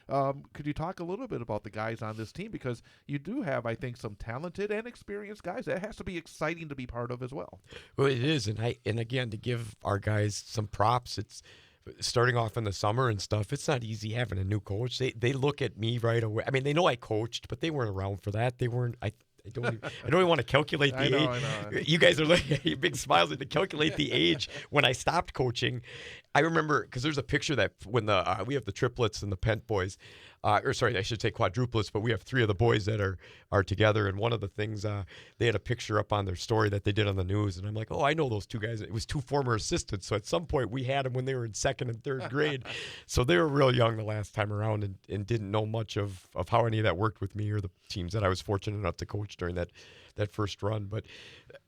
Could you talk a little bit about the guys on this team? Because you do have, I think, some talented and experienced guys. That has to be exciting to be part of as well. Well, it is, and again, to give our guys some props, it's starting off in the summer and stuff. It's not easy having a new coach. They look at me right away. I mean, they know I coached, but they weren't around for that. They weren't. I don't even want to calculate the age. I know. You guys are like big smiles to calculate the age when I stopped coaching. I remember because there's a picture that when we have the triplets and the Pent boys, or sorry, I should say quadruplets, but we have three of the boys that are together. And one of the things they had a picture up on their story that they did on the news, and I'm like, oh, I know those two guys. It was two former assistants. So at some point we had them when they were in second and third grade. So they were real young the last time around and didn't know much of how any of that worked with me or the teams that I was fortunate enough to coach during that first run. But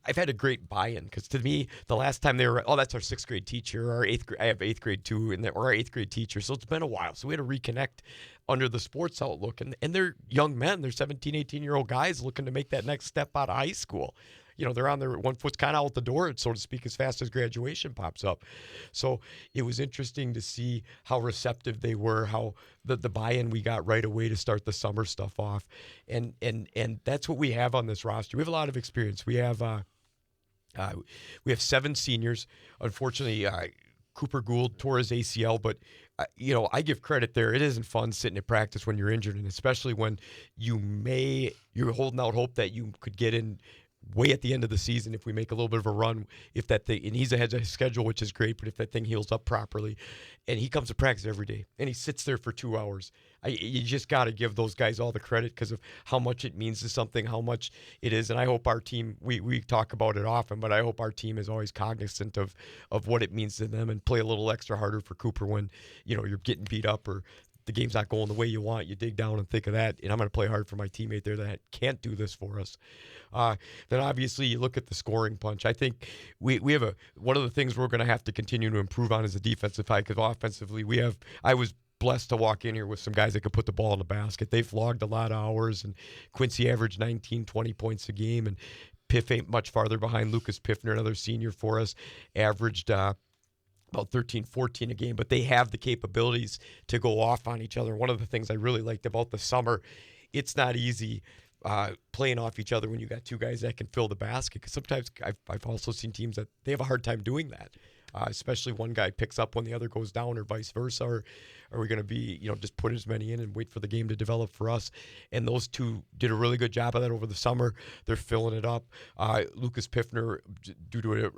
I've had a great buy-in, because to me, the last time they were, that's our sixth grade teacher, I have eighth grade too, or our eighth grade teacher. So it's been a while. So we had to reconnect under the sports outlook. And they're young men. They're 17, 18-year-old guys looking to make that next step out of high school. They're on their one foot's kind of out the door, so to speak, as fast as graduation pops up. So it was interesting to see how receptive they were, how the buy-in we got right away to start the summer stuff off. And that's what we have on this roster. We have a lot of experience. We have 7 seniors. Unfortunately, Cooper Gould tore his ACL, but I give credit there. It isn't fun sitting at practice when you're injured, and especially when you're holding out hope that you could get in way at the end of the season if we make a little bit of a run, if that thing, and he's ahead of his schedule, which is great, but if that thing heals up properly, and he comes to practice every day and he sits there for 2 hours, you just got to give those guys all the credit because of how much it means to something, how much it is. And I hope our team, we talk about it often, but I hope our team is always cognizant of what it means to them and play a little extra harder for Cooper when you're getting beat up or the game's not going the way you want. You dig down and think of that, and I'm going to play hard for my teammate there that can't do this for us. Then obviously you look at the scoring punch. I think we have one of the things we're going to have to continue to improve on is the defensive side, because offensively I was blessed to walk in here with some guys that could put the ball in the basket. They've logged a lot of hours, and Quincy averaged 19, 20 points a game, and Piff ain't much farther behind. Lucas Piffner, another senior for us, averaged about 13, 14 a game, but they have the capabilities to go off on each other. One of the things I really liked about the summer, it's not easy playing off each other when you got two guys that can fill the basket, because sometimes I've also seen teams that they have a hard time doing that, especially one guy picks up when the other goes down or vice versa. Or are we going to be, just put as many in and wait for the game to develop for us? And those two did a really good job of that over the summer. They're filling it up. Lucas Piffner, due to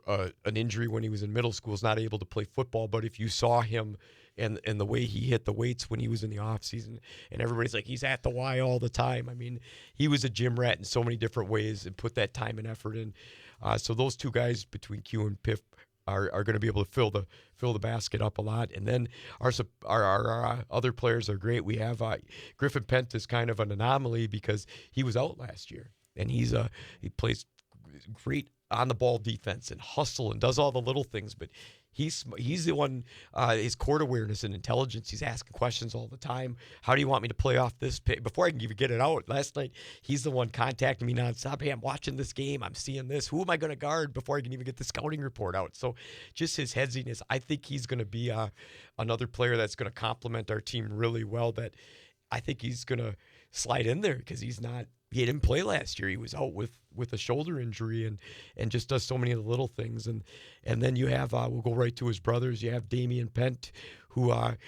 an injury when he was in middle school, is not able to play football. But if you saw him and the way he hit the weights when he was in the offseason, and everybody's like, he's at the Y all the time. I mean, he was a gym rat in so many different ways and put that time and effort in. So those two guys between Q and Piff are going to be able to fill the basket up a lot. And then our other players are great. We have Griffin Pent is kind of an anomaly because he was out last year, and he plays great on the ball defense and hustle and does all the little things, but he's the one, his court awareness and intelligence, he's asking questions all the time. How do you want me to play off this pick? Before I can even get it out, last night, he's the one contacting me nonstop. Hey, I'm watching this game. I'm seeing this. Who am I going to guard before I can even get the scouting report out? So just his headsiness, I think he's going to be another player that's going to complement our team really well, that I think he's going to slide in there because he didn't play last year. He was out with a shoulder injury and just does so many of the little things. And then you have, we'll go right to his brothers. You have Damian Pent, who are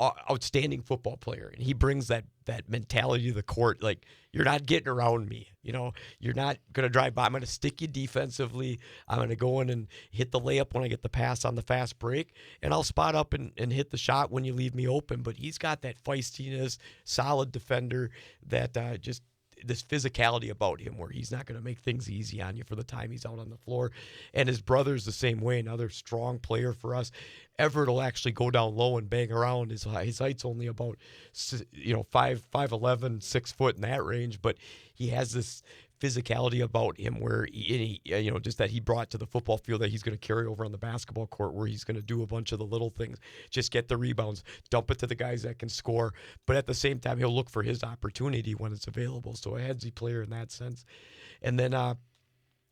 outstanding football player. And he brings that mentality to the court. Like, you're not getting around me. You're not going to drive by. I'm going to stick you defensively. I'm going to go in and hit the layup when I get the pass on the fast break. And I'll spot up and hit the shot when you leave me open. But he's got that feistiness, solid defender, that just this physicality about him where he's not going to make things easy on you for the time he's out on the floor. And his brother's the same way, another strong player for us. Everett will actually go down low and bang around. His height's only about 5'11", 6 foot in that range, but he has this physicality about him where he just that he brought to the football field that he's going to carry over on the basketball court, where he's going to do a bunch of the little things, just get the rebounds, dump it to the guys that can score, but at the same time he'll look for his opportunity when it's available. So a headsy player in that sense. And then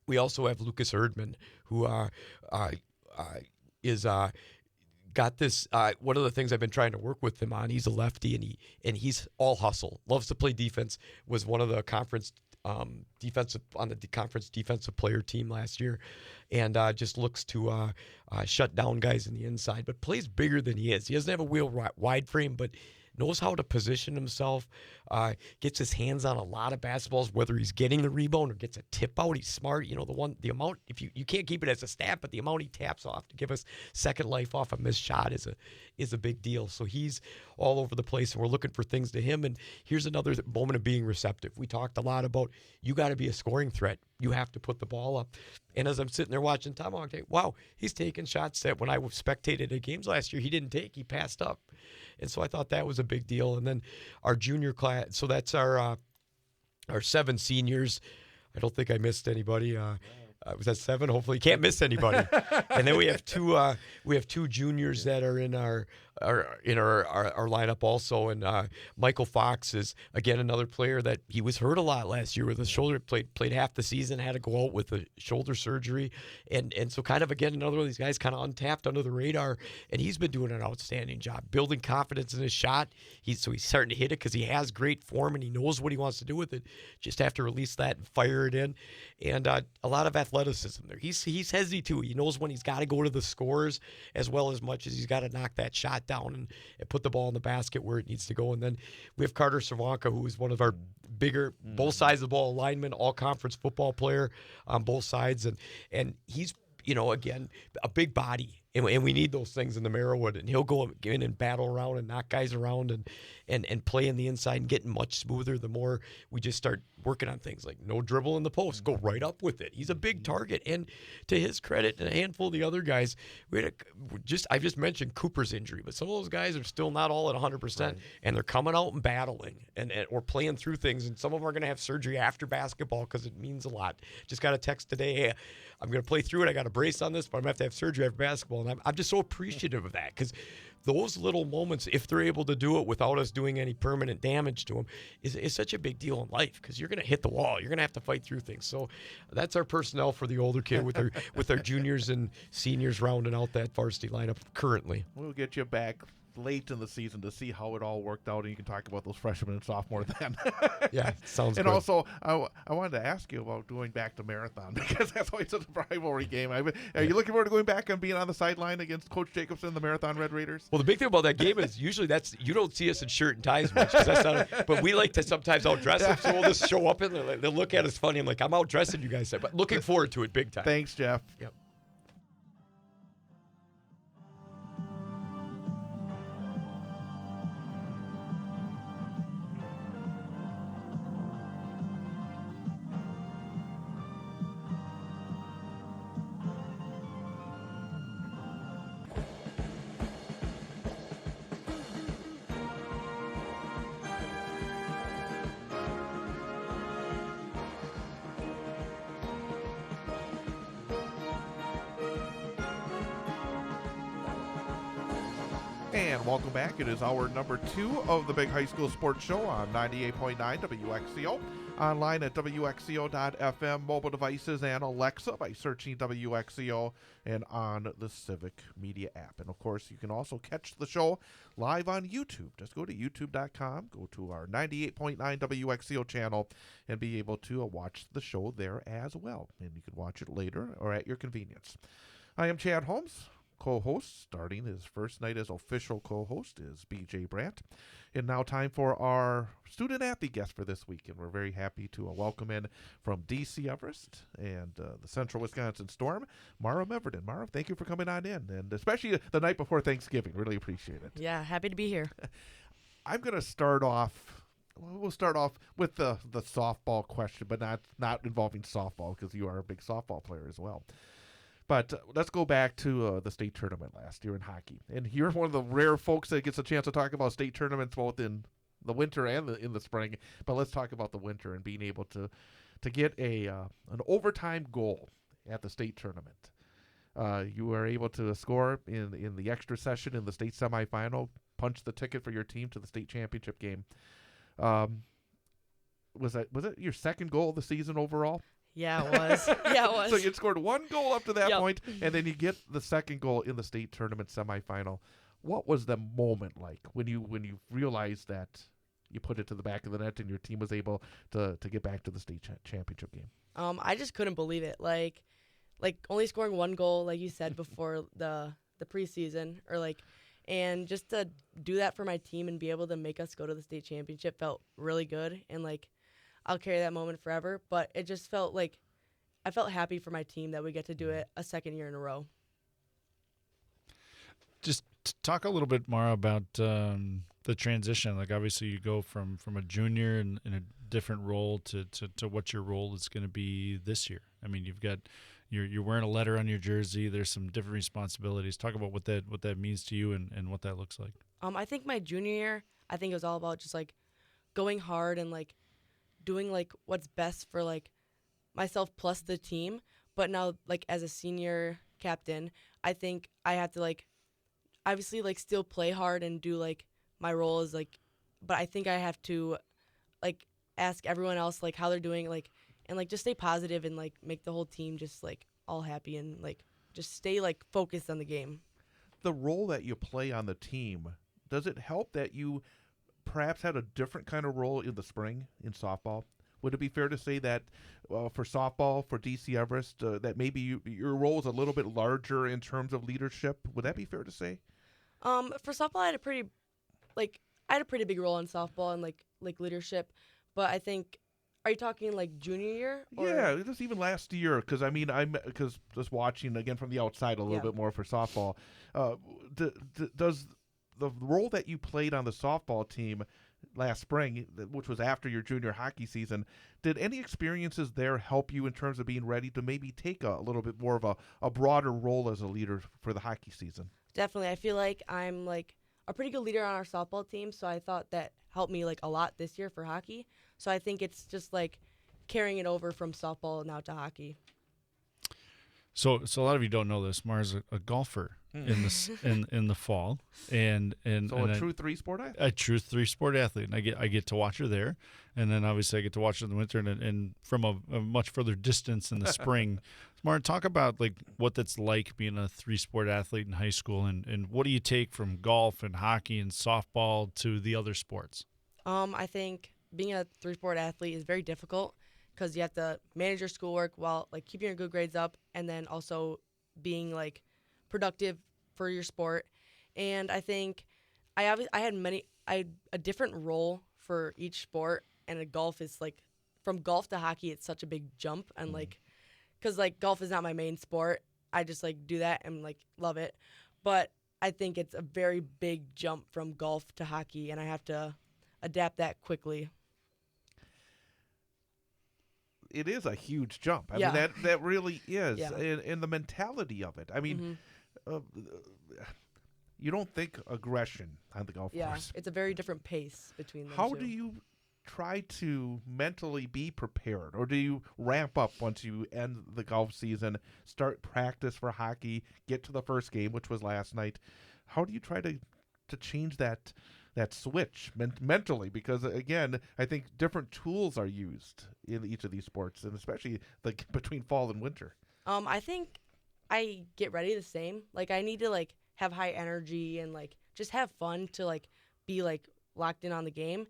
we also have Lucas Erdman, who is got this. One of the things I've been trying to work with him on, he's a lefty and he's all hustle, loves to play defense, was one of the conference conference defensive player team last year, and just looks to shut down guys in the inside, but plays bigger than he is. He doesn't have a wheel wide frame, but knows how to position himself, gets his hands on a lot of basketballs, whether he's getting the rebound or gets a tip out. He's smart. The amount, if you can't keep it as a stat, but the amount he taps off to give us second life off a missed shot is a big deal. So he's all over the place, and we're looking for things to him. And here's another moment of being receptive. We talked a lot about you got to be a scoring threat. You have to put the ball up. And as I'm sitting there watching Tom, I'm like, wow, he's taking shots that when I spectated at games last year, he didn't take. He passed up. And so I thought that was a big deal. And then our junior class, so that's our 7 seniors. I don't think I missed anybody. Was that 7? Hopefully, can't miss anybody. And then we have two juniors that are in our lineup also. And Michael Fox is again another player that he was hurt a lot last year with a shoulder. Played half the season, had to go out with a shoulder surgery, and so kind of again another one of these guys kind of untapped under the radar. And he's been doing an outstanding job building confidence in his shot. He's starting to hit it because he has great form and he knows what he wants to do with it. Just have to release that and fire it in. And a lot of athleticism there. He's hezzy too. He knows when he's got to go to the scores as well as much as he's got to knock that shot down and put the ball in the basket where it needs to go. And then we have Carter Cervanka, who is one of our bigger, both sides of the ball linemen, all-conference football player on both sides. And he's, again, a big body. And we need those things in the Merriwood. And he'll go in and battle around and knock guys around and play in the inside and getting much smoother the more we just start working on things like no dribble in the post, go right up with it. He's a big target. And to his credit, and a handful of the other guys, I just mentioned Cooper's injury, but some of those guys are still not all at 100%, right. And they're coming out and battling and or playing through things. And some of them are going to have surgery after basketball because it means a lot. Just got a text today, hey, I'm going to play through it. I got a brace on this, but I'm going to have surgery after basketball. And I'm just so appreciative of that because those little moments, if they're able to do it without us doing any permanent damage to them, is such a big deal in life because you're going to hit the wall. You're going to have to fight through things. So that's our personnel for the older kid with our juniors and seniors rounding out that varsity lineup currently. We'll get you back late in the season to see how it all worked out, and you can talk about those freshmen and sophomore then. Yeah, sounds and good. And also, I wanted to ask you about going back to marathon because that's always a rivalry game. Are you looking forward to going back and being on the sideline against Coach Jacobson and the Marathon Red Raiders? Well, the big thing about that game is usually you don't see us in shirt and ties much, 'cause that's not but we like to sometimes outdress them, so we'll just show up and they'll look at us funny. I'm like, I'm outdressing you guys, but looking forward to it big time. Thanks, Jeff. Yep. And welcome back. It is hour number 2 of the Big High School Sports Show on 98.9 WXCO. Online at WXCO.FM, mobile devices, and Alexa by searching WXCO, and on the Civic Media app. And, of course, you can also catch the show live on YouTube. Just go to youtube.com, go to our 98.9 WXCO channel, and be able to watch the show there as well. And you can watch it later or at your convenience. I am Chad Holmes. Co-host, starting his first night as official co-host, is BJ Brandt. And now time for our student-athlete guest for this week. And we're very happy to welcome in from DC Everest and the Central Wisconsin Storm, Mara Meverden. Mara, thank you for coming on in, and especially the night before Thanksgiving. Really appreciate it. Yeah, happy to be here. I'm going to start off. We'll start off with the softball question, but not involving softball, because you are a big softball player as well. But let's go back to the state tournament last year in hockey. And you're one of the rare folks that gets a chance to talk about state tournaments both in the winter and in the spring. But let's talk about the winter and being able to get an overtime goal at the state tournament. You were able to score in the extra session in the state semifinal, punch the ticket for your team to the state championship game. Was it your second goal of the season overall? Yeah, it was. Yeah, it was. So you scored one goal up to that point, and then you get the second goal in the state tournament semifinal. What was the moment like when you realized that you put it to the back of the net and your team was able to get back to the state championship game? I just couldn't believe it. Like only scoring one goal, like you said, before the preseason, and just to do that for my team and be able to make us go to the state championship felt really good. And I'll carry that moment forever, but it just felt like I felt happy for my team that we get to do it a second year in a row. Just talk a little bit more about the transition. Like, obviously you go from a junior in a different role to what your role is going to be this year. I mean, you're wearing a letter on your jersey. There's some different responsibilities. Talk about what that means to you and what that looks like. I think my junior year, I think it was all about just going hard and doing what's best for myself plus the team. But now as a senior captain, I think I have to obviously still play hard and do my role is but I think I have to ask everyone else how they're doing and just stay positive and make the whole team just all happy and just stay focused on the game. The role that you play on the team, does it help that you perhaps had a different kind of role in the spring in softball? Would it be fair to say that for softball, for DC Everest, that maybe your role is a little bit larger in terms of leadership? Would that be fair to say? For softball, I had a pretty big role in softball and leadership, but I think, are you talking junior year? Or? Yeah, just even last year, because because just watching again from the outside a little bit more for softball. Does the role that you played on the softball team last spring, which was after your junior hockey season, did any experiences there help you in terms of being ready to maybe take a little bit more of a broader role as a leader for the hockey season? Definitely. I feel like I'm a pretty good leader on our softball team, so I thought that helped me a lot this year for hockey. So I think it's just carrying it over from softball now to hockey. So a lot of you don't know this. Mara's a golfer in the fall, and a true three-sport athlete. A true three-sport athlete, and I get to watch her there, and then obviously I get to watch her in the winter and from a much further distance in the spring. Mara, talk about what that's like being a three-sport athlete in high school, and what do you take from golf and hockey and softball to the other sports? I think being a three-sport athlete is very difficult because you have to manage your schoolwork while keeping your good grades up, and then also being productive for your sport. And I think I had a different role for each sport, and golf is from golf to hockey, it's such a big jump, and because golf is not my main sport, I just do that and love it. But I think it's a very big jump from golf to hockey, and I have to adapt that quickly. It is a huge jump. I mean, that really is, and the mentality of it. I mean, you don't think aggression on the golf course. Yeah, it's a very different pace between them. How two. do you try to mentally be prepared, or do you ramp up once you end the golf season, start practice for hockey, get to the first game, which was last night? How do you try to to change that switch mentally? Because again, I think different tools are used in each of these sports, and especially like between fall and winter. I think I get ready the same. Like I need to like have high energy and like just have fun to like be like locked in on the game.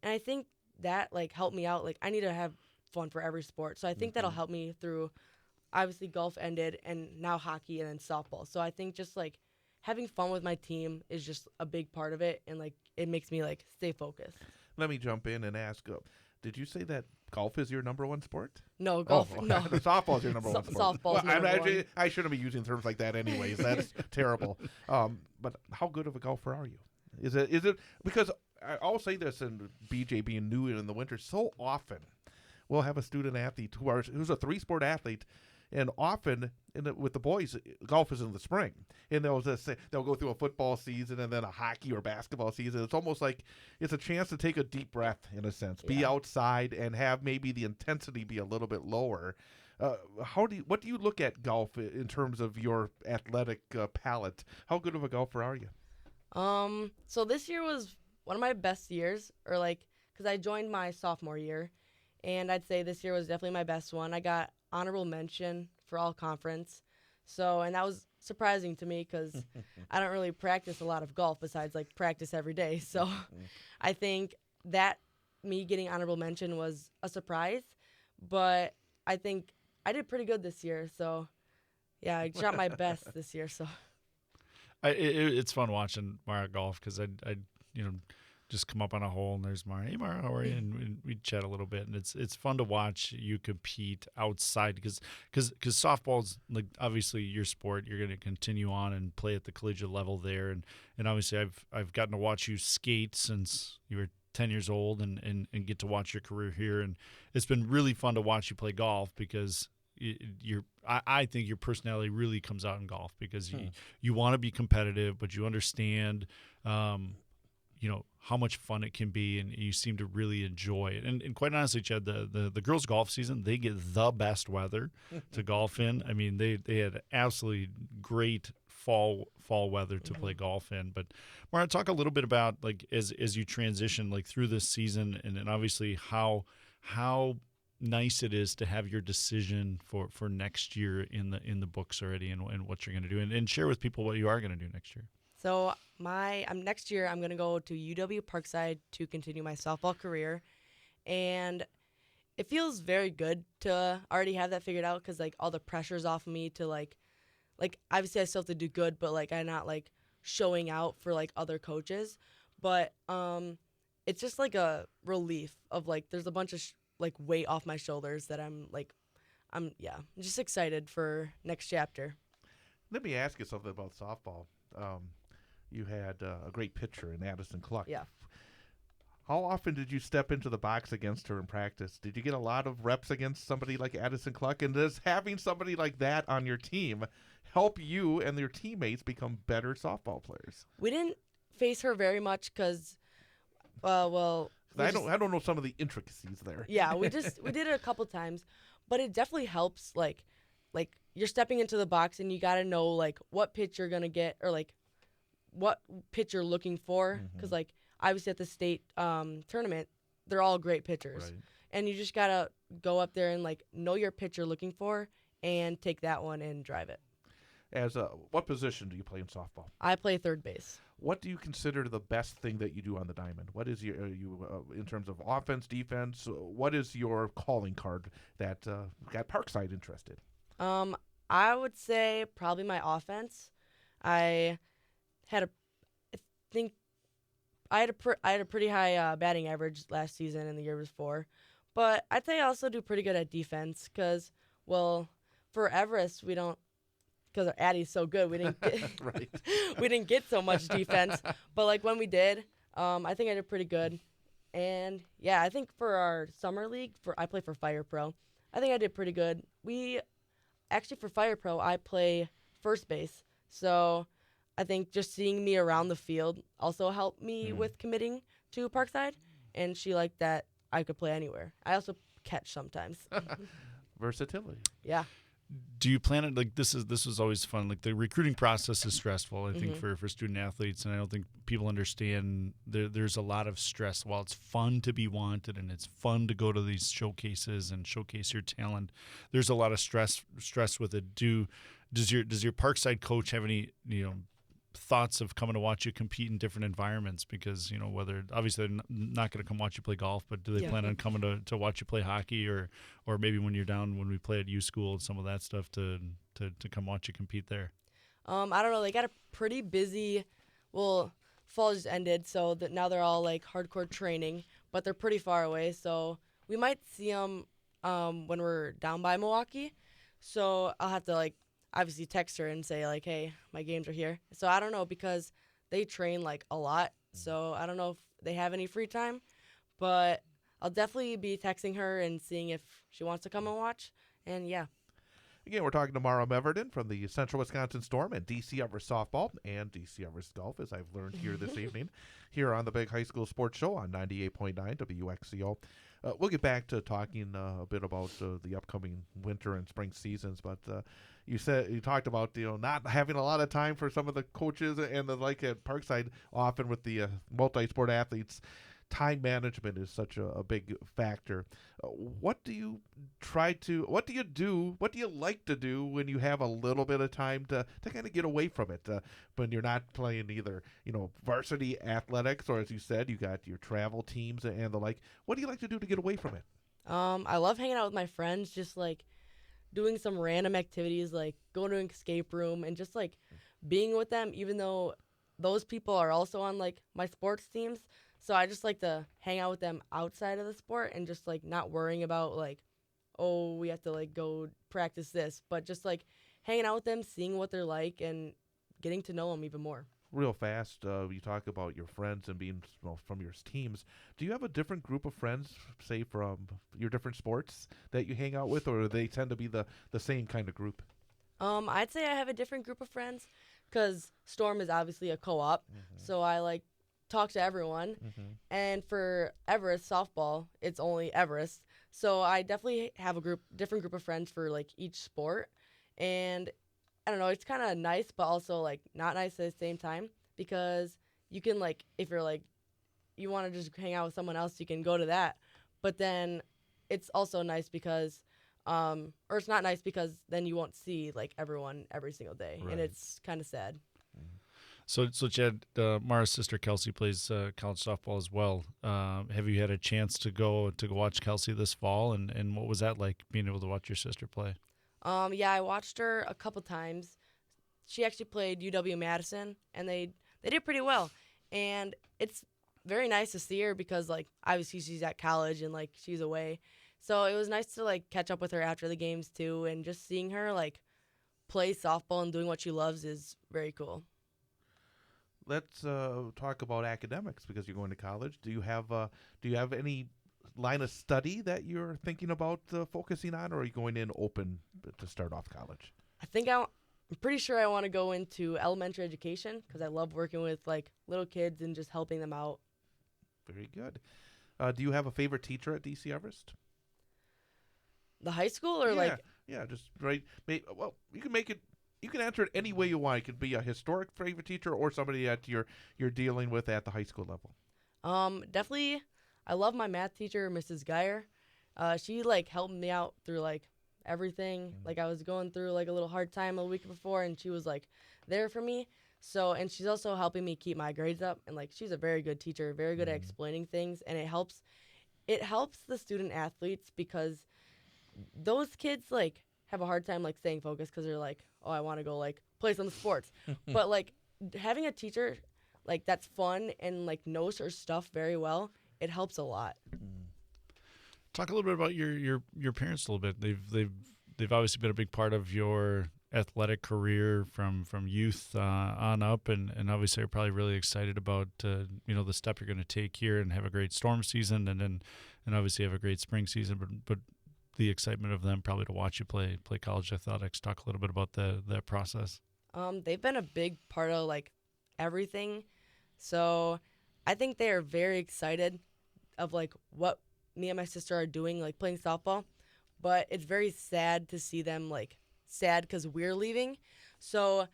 And I think that like helped me out. Like I need to have fun for every sport. So I think that'll help me through. Obviously golf ended and now hockey and then softball. So I think just like having fun with my team is just a big part of it, and like it makes me like stay focused. Let me jump in and ask, did you say that golf is your number one sport? No, golf. Oh, No. softball is your number one sport. Softball's Well, number one. I shouldn't be using terms like that anyways. That's terrible. But how good of a golfer are you? Is it because I'll say this, and BJ being new in the winter, so often we'll have a student athlete who's a 3-sport athlete. And often with the boys, golf is in the spring, and they'll go through a football season and then a hockey or basketball season. It's almost like it's a chance to take a deep breath in a sense, be outside, and have maybe the intensity be a little bit lower. What do you look at golf in terms of your athletic palette? How good of a golfer are you? So this year was one of my best years, or like because I joined my sophomore year, and I'd say this year was definitely my best one. I got honorable mention for all conference. And that was surprising to me because I don't really practice a lot of golf besides like practice every day. So I think that me getting honorable mention was a surprise, but I think I did pretty good this year. So yeah, I shot my best this year. So it's fun watching Mara golf because I just come up on a hole and there's Mara. Hey Mara, how are you? And we chat a little bit, and it's fun to watch you compete outside because softball's like obviously your sport. You're going to continue on and play at the collegiate level there, and obviously I've gotten to watch you skate since you were 10 years old and get to watch your career here, and it's been really fun to watch you play golf because I think your personality really comes out in golf because you want to be competitive, but you understand how much fun it can be, and you seem to really enjoy it. And quite honestly, Chad, the girls' golf season, they get the best weather to golf in. I mean, they had absolutely great fall weather to play golf in. But Mara, talk a little bit about like as you transition like through this season, and obviously how nice it is to have your decision for next year in the books already, and what you're going to do, and share with people what you are going to do next year. So next year I'm going to go to UW Parkside to continue my softball career, and it feels very good to already have that figured out because like all the pressure's off of me to like obviously I still have to do good, but like I'm not like showing out for like other coaches, but it's just like a relief of like there's a bunch of like weight off my shoulders that I'm just excited for next chapter. Let me ask you something about softball. You had a great pitcher in Addison Cluck. Yeah. How often did you step into the box against her in practice? Did you get a lot of reps against somebody like Addison Cluck? And does having somebody like that on your team help you and your teammates become better softball players? We didn't face her very much because, I don't know some of the intricacies there. Yeah, we did it a couple times, but it definitely helps. Like you're stepping into the box and you got to know like what pitch you're gonna get or like what pitch you're looking for, because like obviously at the state tournament they're all great pitchers, Right. and you just gotta go up there and like know your pitch you're looking for and take that one and drive it. What position do you play in softball? I play third base. What do you consider the best thing that you do on the diamond? What is you in terms of offense, defense? What is your calling card that got Parkside interested? I would say probably my offense. I had a pretty high batting average last season and the year before, but I'd say I also do pretty good at defense because, well, for Everest we don't, because our Addie's so good, we didn't get, Right. we didn't get so much defense, but like when we did, I think I did pretty good, and yeah, I think for our summer league, I play for Fire Pro, I think I did pretty good. Actually for Fire Pro I play first base, so I think just seeing me around the field also helped me with committing to Parkside, and she liked that I could play anywhere. I also catch sometimes. Versatility. Yeah. Do you plan it like this was always fun. Like the recruiting process is stressful, I think, for student athletes, and I don't think people understand there's a lot of stress. While it's fun to be wanted and it's fun to go to these showcases and showcase your talent, there's a lot of stress with it. Does your Parkside coach have any thoughts of coming to watch you compete in different environments? Because whether obviously they're not going to come watch you play golf, but do they plan on coming to watch you play hockey, or maybe when you're down when we play at U School and some of that stuff to come watch you compete there? I don't know. They got a pretty busy. Well, fall just ended, so that now they're all like hardcore training, but they're pretty far away. So we might see them when we're down by Milwaukee. So I'll have to obviously text her and say hey, my games are here. So I don't know, because they train a lot. So I don't know if they have any free time, but I'll definitely be texting her and seeing if she wants to come and watch. And yeah. Again, we're talking to Mara Meverden from the Central Wisconsin Storm and DC Everest Softball and DC Everest Golf, as I've learned here this evening, here on the Big High School Sports Show on 98.9 WXCO. We'll get back to talking a bit about the upcoming winter and spring seasons, but you talked about not having a lot of time for some of the coaches and the like at Parkside. Often with the multi-sport athletes, time management is such a big factor. What do you like to do when you have a little bit of time to kind of get away from it, when you're not playing either varsity athletics, or as you said, you got your travel teams and the like? What do you like to do to get away from it? I love hanging out with my friends, just doing some random activities, like going to an escape room and just being with them, even though those people are also on my sports teams. So I just like to hang out with them outside of the sport and just not worrying about oh, we have to go practice this, but just hanging out with them, seeing what they're like, and getting to know them even more. Real fast, you talk about your friends and being from your teams. Do you have a different group of friends, say from your different sports, that you hang out with, or do they tend to be the same kind of group? I'd say I have a different group of friends, because Storm is obviously a co-op, so I talk to everyone. And for Everest softball, it's only Everest, so I definitely have a different group of friends for each sport. And I don't know, it's kind of nice, but also not nice at the same time, because you can if you're you want to just hang out with someone else, you can go to that, but then it's also nice because or it's not nice because then you won't see everyone every single day. Right. And it's kind of sad. So Chad, Mara's sister Kelsey plays college softball as well. Have you had a chance to go watch Kelsey this fall, and what was that like, being able to watch your sister play? Yeah, I watched her a couple times. She actually played UW-Madison, and they did pretty well. And it's very nice to see her because obviously she's at college and she's away. So it was nice to catch up with her after the games too, and just seeing her play softball and doing what she loves is very cool. Let's talk about academics, because you're going to college. Do you have any line of study that you're thinking about focusing on, or are you going in open to start off college? I'm pretty sure I want to go into elementary education, because I love working with little kids and just helping them out. Very good. Do you have a favorite teacher at DC Everest? The high school, or yeah, just right. Well, you can make it. You can answer it any way you want. It could be a historic favorite teacher or somebody that you're dealing with at the high school level. Definitely, I love my math teacher, Mrs. Geyer. She helped me out through everything. I was going through a little hard time a week before, and she was there for me. So, and she's also helping me keep my grades up. And she's a very good teacher, very good at explaining things, and it helps the student athletes, because those kids have a hard time staying focused, because they're oh, I want to go play some sports. But having a teacher that's fun and knows her stuff very well, it helps a lot. Talk a little bit about your parents a little bit. They've obviously been a big part of your athletic career from youth on up, and obviously are probably really excited about the step you're going to take here and have a great Storm season, and obviously have a great spring season, but the excitement of them probably to watch you play college athletics. Talk a little bit about that process. They've been a big part of everything, so I think they are very excited of what me and my sister are doing, playing softball. But it's very sad to see them sad because we're leaving. So,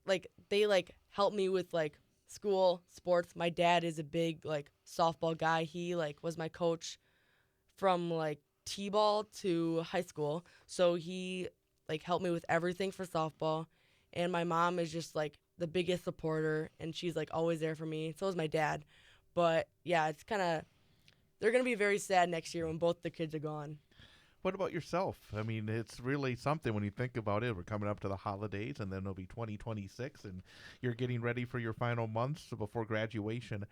like, they, like, help me with, like, school, sports. My dad is a big, like, softball guy. He, like, was my coach from, like, T-ball to high school. So he, like, helped me with everything for softball. And my mom is just, like, the biggest supporter, and she's, like, always there for me. So is my dad. But, yeah, it's kind of, they're going to be very sad next year when both the kids are gone. What about yourself? I mean, it's really something when you think about it. We're coming up to the holidays, and then it'll be 2026, and you're getting ready for your final months before graduation.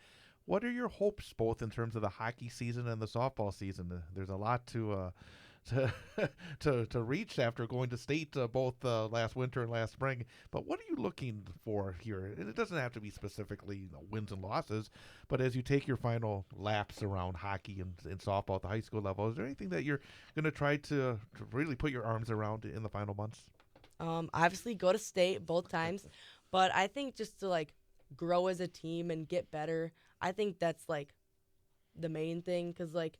What are your hopes, both in terms of the hockey season and the softball season? There's a lot to to reach after going to state both last winter and last spring. But what are you looking for here? And it doesn't have to be specifically wins and losses, but as you take your final laps around hockey and softball at the high school level, is there anything that you're going to try to really put your arms around in the final months? Obviously, go to state both times, but I think just to, like, grow as a team and get better, I think that's, like, the main thing, because, like,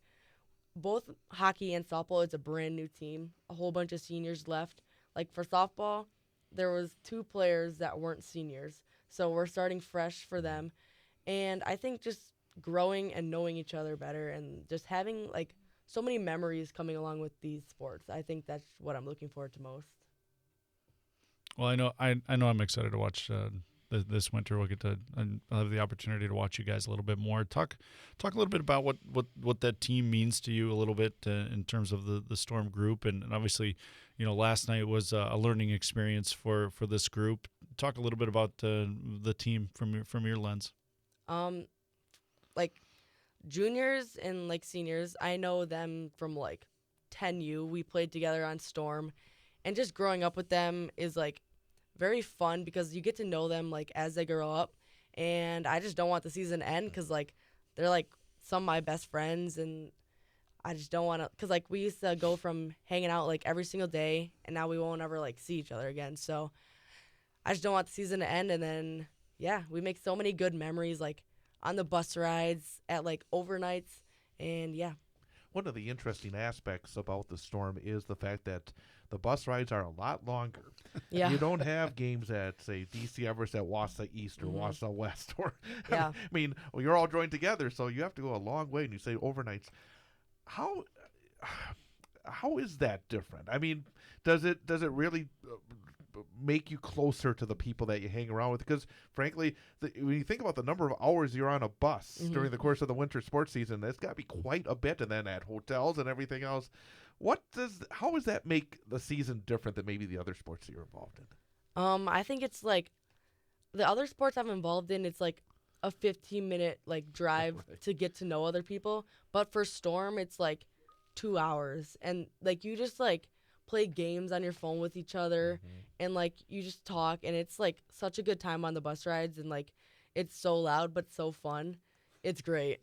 both hockey and softball, it's a brand new team. A whole bunch of seniors left. Like, for softball, there was 2 players that weren't seniors, so we're starting fresh for them. And I think just growing and knowing each other better and just having, like, so many memories coming along with these sports. I think that's what I'm looking forward to most. Well, I know I'm excited to watch this winter. We'll get to I'll have the opportunity to watch you guys a little bit more. Talk a little bit about what that team means to you a little bit in terms of the Storm group, and obviously, last night was a learning experience for this group. Talk a little bit about the team from your lens. Like, juniors and, like, seniors, I know them from, like, 10U. We played together on Storm, and just growing up with them is, like, very fun because you get to know them, like, as they grow up. And I just don't want the season to end because, like, they're, like, some of my best friends, and I just don't want to, because, like, we used to go from hanging out, like, every single day, and now we won't ever, like, see each other again. So I just don't want the season to end. And then, yeah, we make so many good memories, like, on the bus rides, at, like, overnights, and, yeah. One of the interesting aspects about the Storm is the fact that the bus rides are a lot longer. Yeah. You don't have games at, say, DC Everest at Wausau East or Wausau West. Or, Yeah. I mean, well, you're all joined together, so you have to go a long way, and you say overnights. How is that different? I mean, does it really make you closer to the people that you hang around with? Because, frankly, when you think about the number of hours you're on a bus during the course of the winter sports season, that's got to be quite a bit, and then at hotels and everything else. How does that make the season different than maybe the other sports that you're involved in? I think it's, like, the other sports I'm involved in, it's, like, a 15-minute, like, drive to get to know other people. But for Storm, it's, like, 2 hours. And, like, you just, like, play games on your phone with each other, and, like, you just talk, and it's, like, such a good time on the bus rides, and, like, it's so loud but so fun. It's great.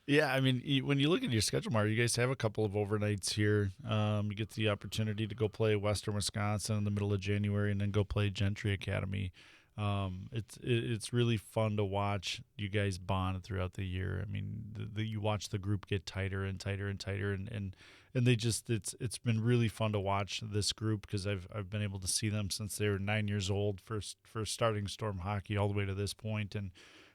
Yeah, I mean, when you look at your schedule, Mario, you guys have a couple of overnights here. You get the opportunity to go play Western Wisconsin in the middle of January, and then go play Gentry Academy. It's really fun to watch you guys bond throughout the year. I mean, you watch the group get tighter and tighter and tighter, and they just it's been really fun to watch this group because I've been able to see them since they were 9 years old for starting Storm hockey all the way to this point, and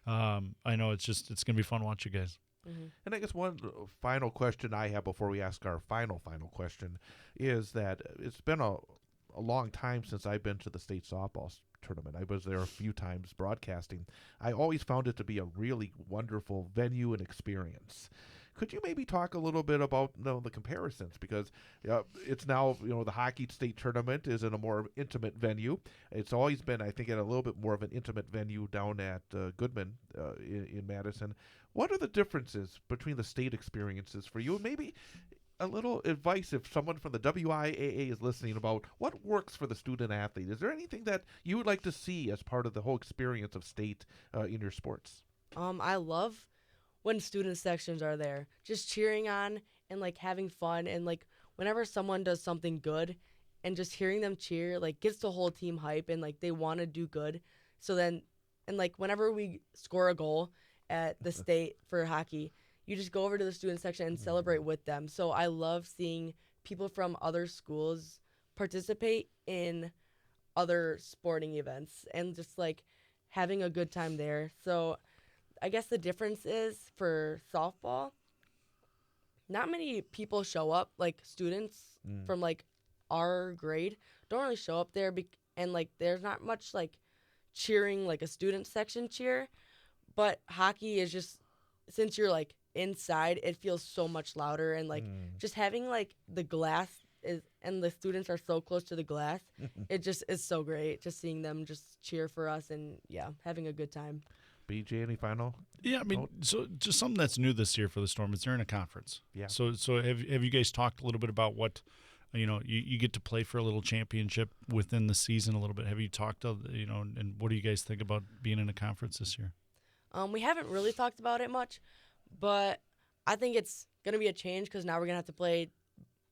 I know it's gonna be fun to watch you guys. And I guess one final question I have before we ask our final question is that it's been a long time since I've been to the state softball tournament. I was there a few times broadcasting. I always found it to be a really wonderful venue and experience. Could you maybe talk a little bit about the comparisons? Because it's now, the hockey state tournament is in a more intimate venue. It's always been, I think, at a little bit more of an intimate venue down at Goodman in Madison. What are the differences between the state experiences for you? And maybe a little advice if someone from the WIAA is listening about what works for the student athlete. Is there anything that you would like to see as part of the whole experience of state in your sports? I love when student sections are there, just cheering on and, like, having fun, and, like, whenever someone does something good and just hearing them cheer, like, gets the whole team hype, and, like, they want to do good. So then, and, like, whenever we score a goal at the state for hockey, you just go over to the student section and celebrate with them. So I love seeing people from other schools participate in other sporting events and just like having a good time there. So I guess the difference is for softball, not many people show up, like students from like our grade don't really show up there and like there's not much like cheering, like a student section cheer. But hockey is just, since you're like inside, it feels so much louder, and like just having like the glass is, and the students are so close to the glass, it just is so great just seeing them just cheer for us and having a good time. BJ, any final? Yeah, I mean, so just something that's new this year for the Storm is they're in a conference. Yeah. So have you guys talked a little bit about what, you get to play for a little championship within the season a little bit. Have you talked to, and what do you guys think about being in a conference this year? We haven't really talked about it much, but I think it's going to be a change because now we're going to have to play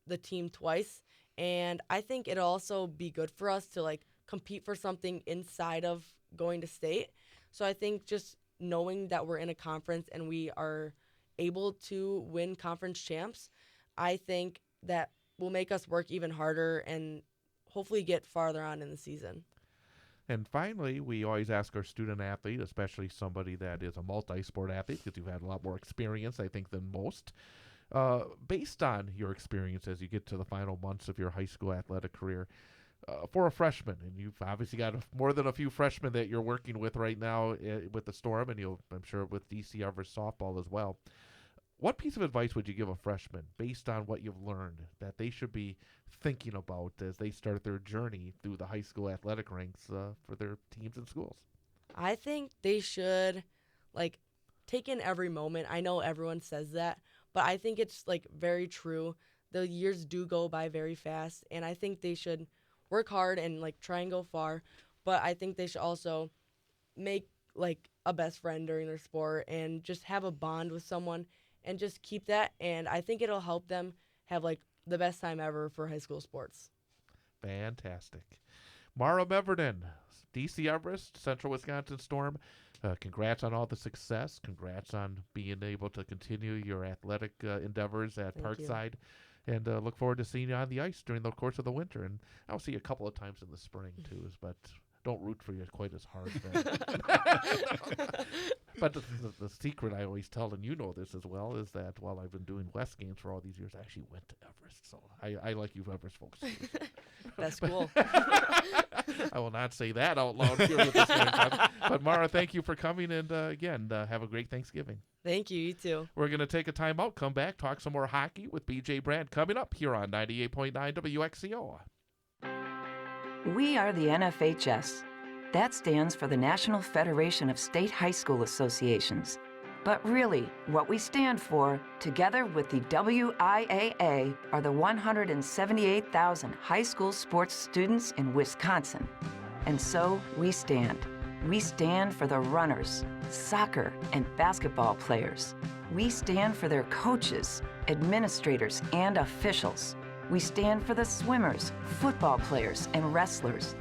the team twice. And I think it'll also be good for us to like compete for something inside of going to state. So I think just knowing that we're in a conference and we are able to win conference champs, I think that will make us work even harder and hopefully get farther on in the season. And finally, we always ask our student athlete, especially somebody that is a multi-sport athlete, because you've had a lot more experience, I think, than most. Based on your experience as you get to the final months of your high school athletic career, for a freshman, and you've obviously got more than a few freshmen that you're working with right now with the Storm, and I'm sure with DC Everest softball as well. What piece of advice would you give a freshman based on what you've learned that they should be thinking about as they start their journey through the high school athletic ranks for their teams and schools? I think they should like take in every moment. I know everyone says that, but I think it's like very true. The years do go by very fast, and I think they should work hard and like try and go far, but I think they should also make like a best friend during their sport and just have a bond with someone and just keep that, and I think it'll help them have like the best time ever for high school sports. Fantastic. Mara Meverden, DC Everest, Central Wisconsin Storm, congrats on all the success. Congrats on being able to continue your athletic endeavors at Thank Parkside. And look forward to seeing you on the ice during the course of the winter. And I'll see you a couple of times in the spring, too, but don't root for you quite as hard then. But the secret I always tell, and you know this as well, is that while I've been doing West games for all these years, I actually went to Everest. So I like you Everest folks. That's cool. I will not say that out loud here with this game. But Mara, thank you for coming, and again, have a great Thanksgiving. Thank you. You too. We're going to take a timeout, come back, talk some more hockey with BJ Brandt coming up here on 98.9 WXCO. We are the NFHS. That stands for the National Federation of State High School Associations. But really, what we stand for, together with the WIAA, are the 178,000 high school sports students in Wisconsin. And so we stand. We stand for the runners, soccer and basketball players. We stand for their coaches, administrators, and officials. We stand for the swimmers, football players, and wrestlers.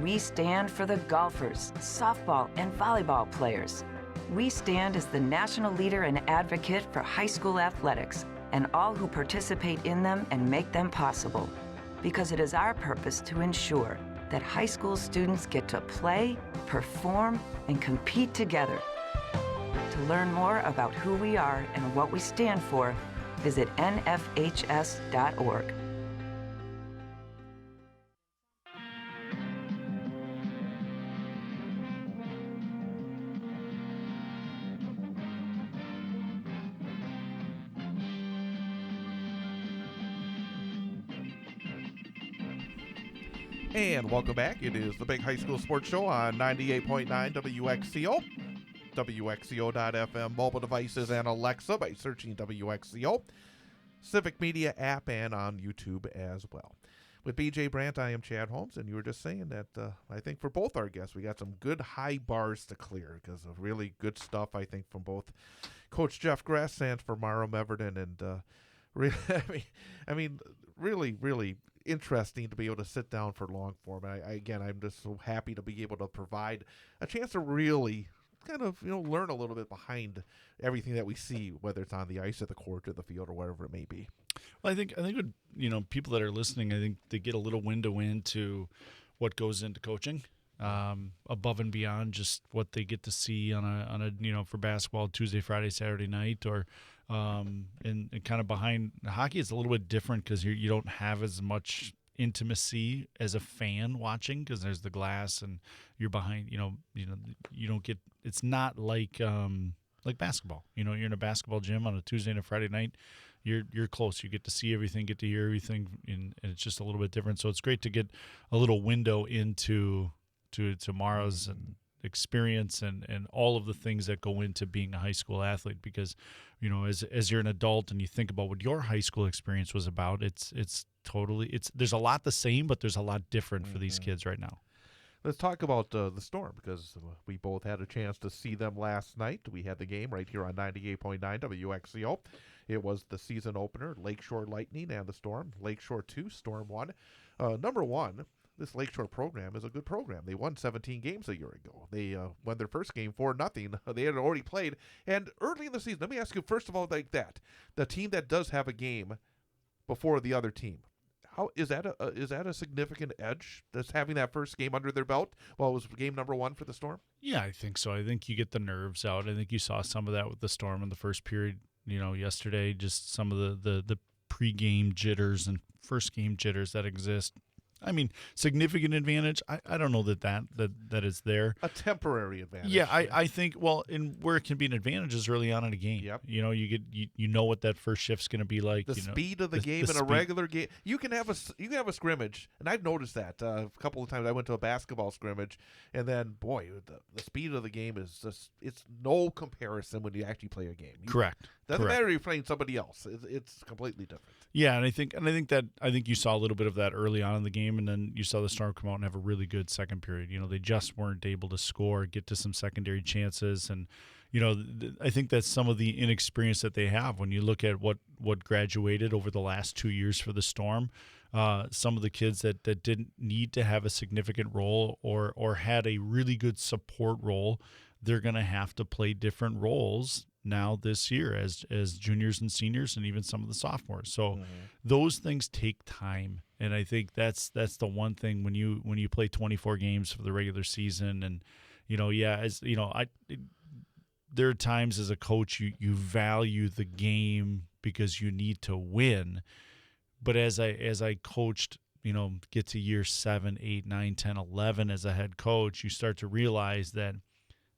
We stand for the golfers, softball, and volleyball players. We stand as the national leader and advocate for high school athletics and all who participate in them and make them possible. Because it is our purpose to ensure that high school students get to play, perform, and compete together. To learn more about who we are and what we stand for, visit nfhs.org. And welcome back. It is the Big High School Sports Show on 98.9 WXCO, WXCO.FM, mobile devices, and Alexa by searching WXCO, Civic Media app, and on YouTube as well. With BJ Brandt, I am Chad Holmes, and you were just saying that I think for both our guests, we got some good high bars to clear because of really good stuff, I think, from both Coach Jeff Gress and for Mara Meverden. And really, really interesting to be able to sit down for long form. I'm just so happy to be able to provide a chance to really kind of learn a little bit behind everything that we see, whether it's on the ice or the court or the field or whatever it may be. Well, I think what, people that are listening, I think they get a little window into what goes into coaching, above and beyond just what they get to see on a for basketball Tuesday, Friday, Saturday night, or and kind of behind hockey. It's a little bit different because you don't have as much intimacy as a fan watching because there's the glass and you're behind. You don't get. It's not like basketball. You're in a basketball gym on a Tuesday and a Friday night. You're close. You get to see everything, get to hear everything, and it's just a little bit different. So it's great to get a little window into tomorrow's experience and all of the things that go into being a high school athlete. Because as you're an adult and you think about what your high school experience was about, it's totally there's a lot the same, but there's a lot different for these kids right now. Let's talk about the Storm, because we both had a chance to see them last night. We had the game right here on 98.9 WXCO. It was the season opener, Lakeshore Lightning and the Storm. Lakeshore 2, Storm 1. Number one, this Lakeshore program is a good program. They won 17 games a year ago. They won their first game 4-0. They had already played. And early in the season, let me ask you, first of all, like that, the team that does have a game before the other team, how is that a significant edge, that's having that first game under their belt? Well, it was game number one for the Storm? Yeah, I think so. I think you get the nerves out. I think you saw some of that with the Storm in the first period, yesterday, just some of the pregame jitters and first game jitters that exist. I mean, significant advantage. I don't know that is there. A temporary advantage. Yeah, I think. Well, and where it can be an advantage is early on in a game. Yep. You know what that first shift's going to be like. The speed of the game in a regular game. You can have a scrimmage, and I've noticed that a couple of times. I went to a basketball scrimmage, and then boy, the speed of the game is it's no comparison when you actually play a game. Correct. Doesn't matter if you're playing somebody else. It's completely different. Yeah, and I think you saw a little bit of that early on in the game, and then you saw the Storm come out and have a really good second period. They just weren't able to score, get to some secondary chances, and I think that's some of the inexperience that they have when you look at what graduated over the last 2 years for the Storm. Some of the kids that didn't need to have a significant role or had a really good support role, they're going to have to play different roles now this year as juniors and seniors and even some of the sophomores. So those things take time, and I think that's the one thing when you play 24 games for the regular season, and there are times as a coach you value the game because you need to win, but as I coached, get to year 7, 8, 9, 10, 11 as a head coach, you start to realize that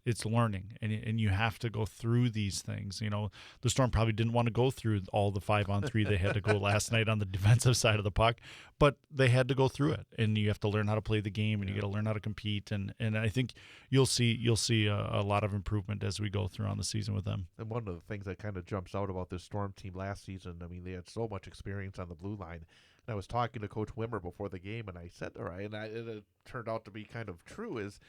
it's learning, and you have to go through these things. The Storm probably didn't want to go through all the 5-on-3 they had to go last night on the defensive side of the puck, but they had to go through it, and you have to learn how to play the game, and you got to learn how to compete, and I think you'll see a lot of improvement as we go through on the season with them. And one of the things that kind of jumps out about this Storm team last season, I mean, they had so much experience on the blue line. And I was talking to Coach Wimmer before the game, and I said, all right, and it turned out to be kind of true, is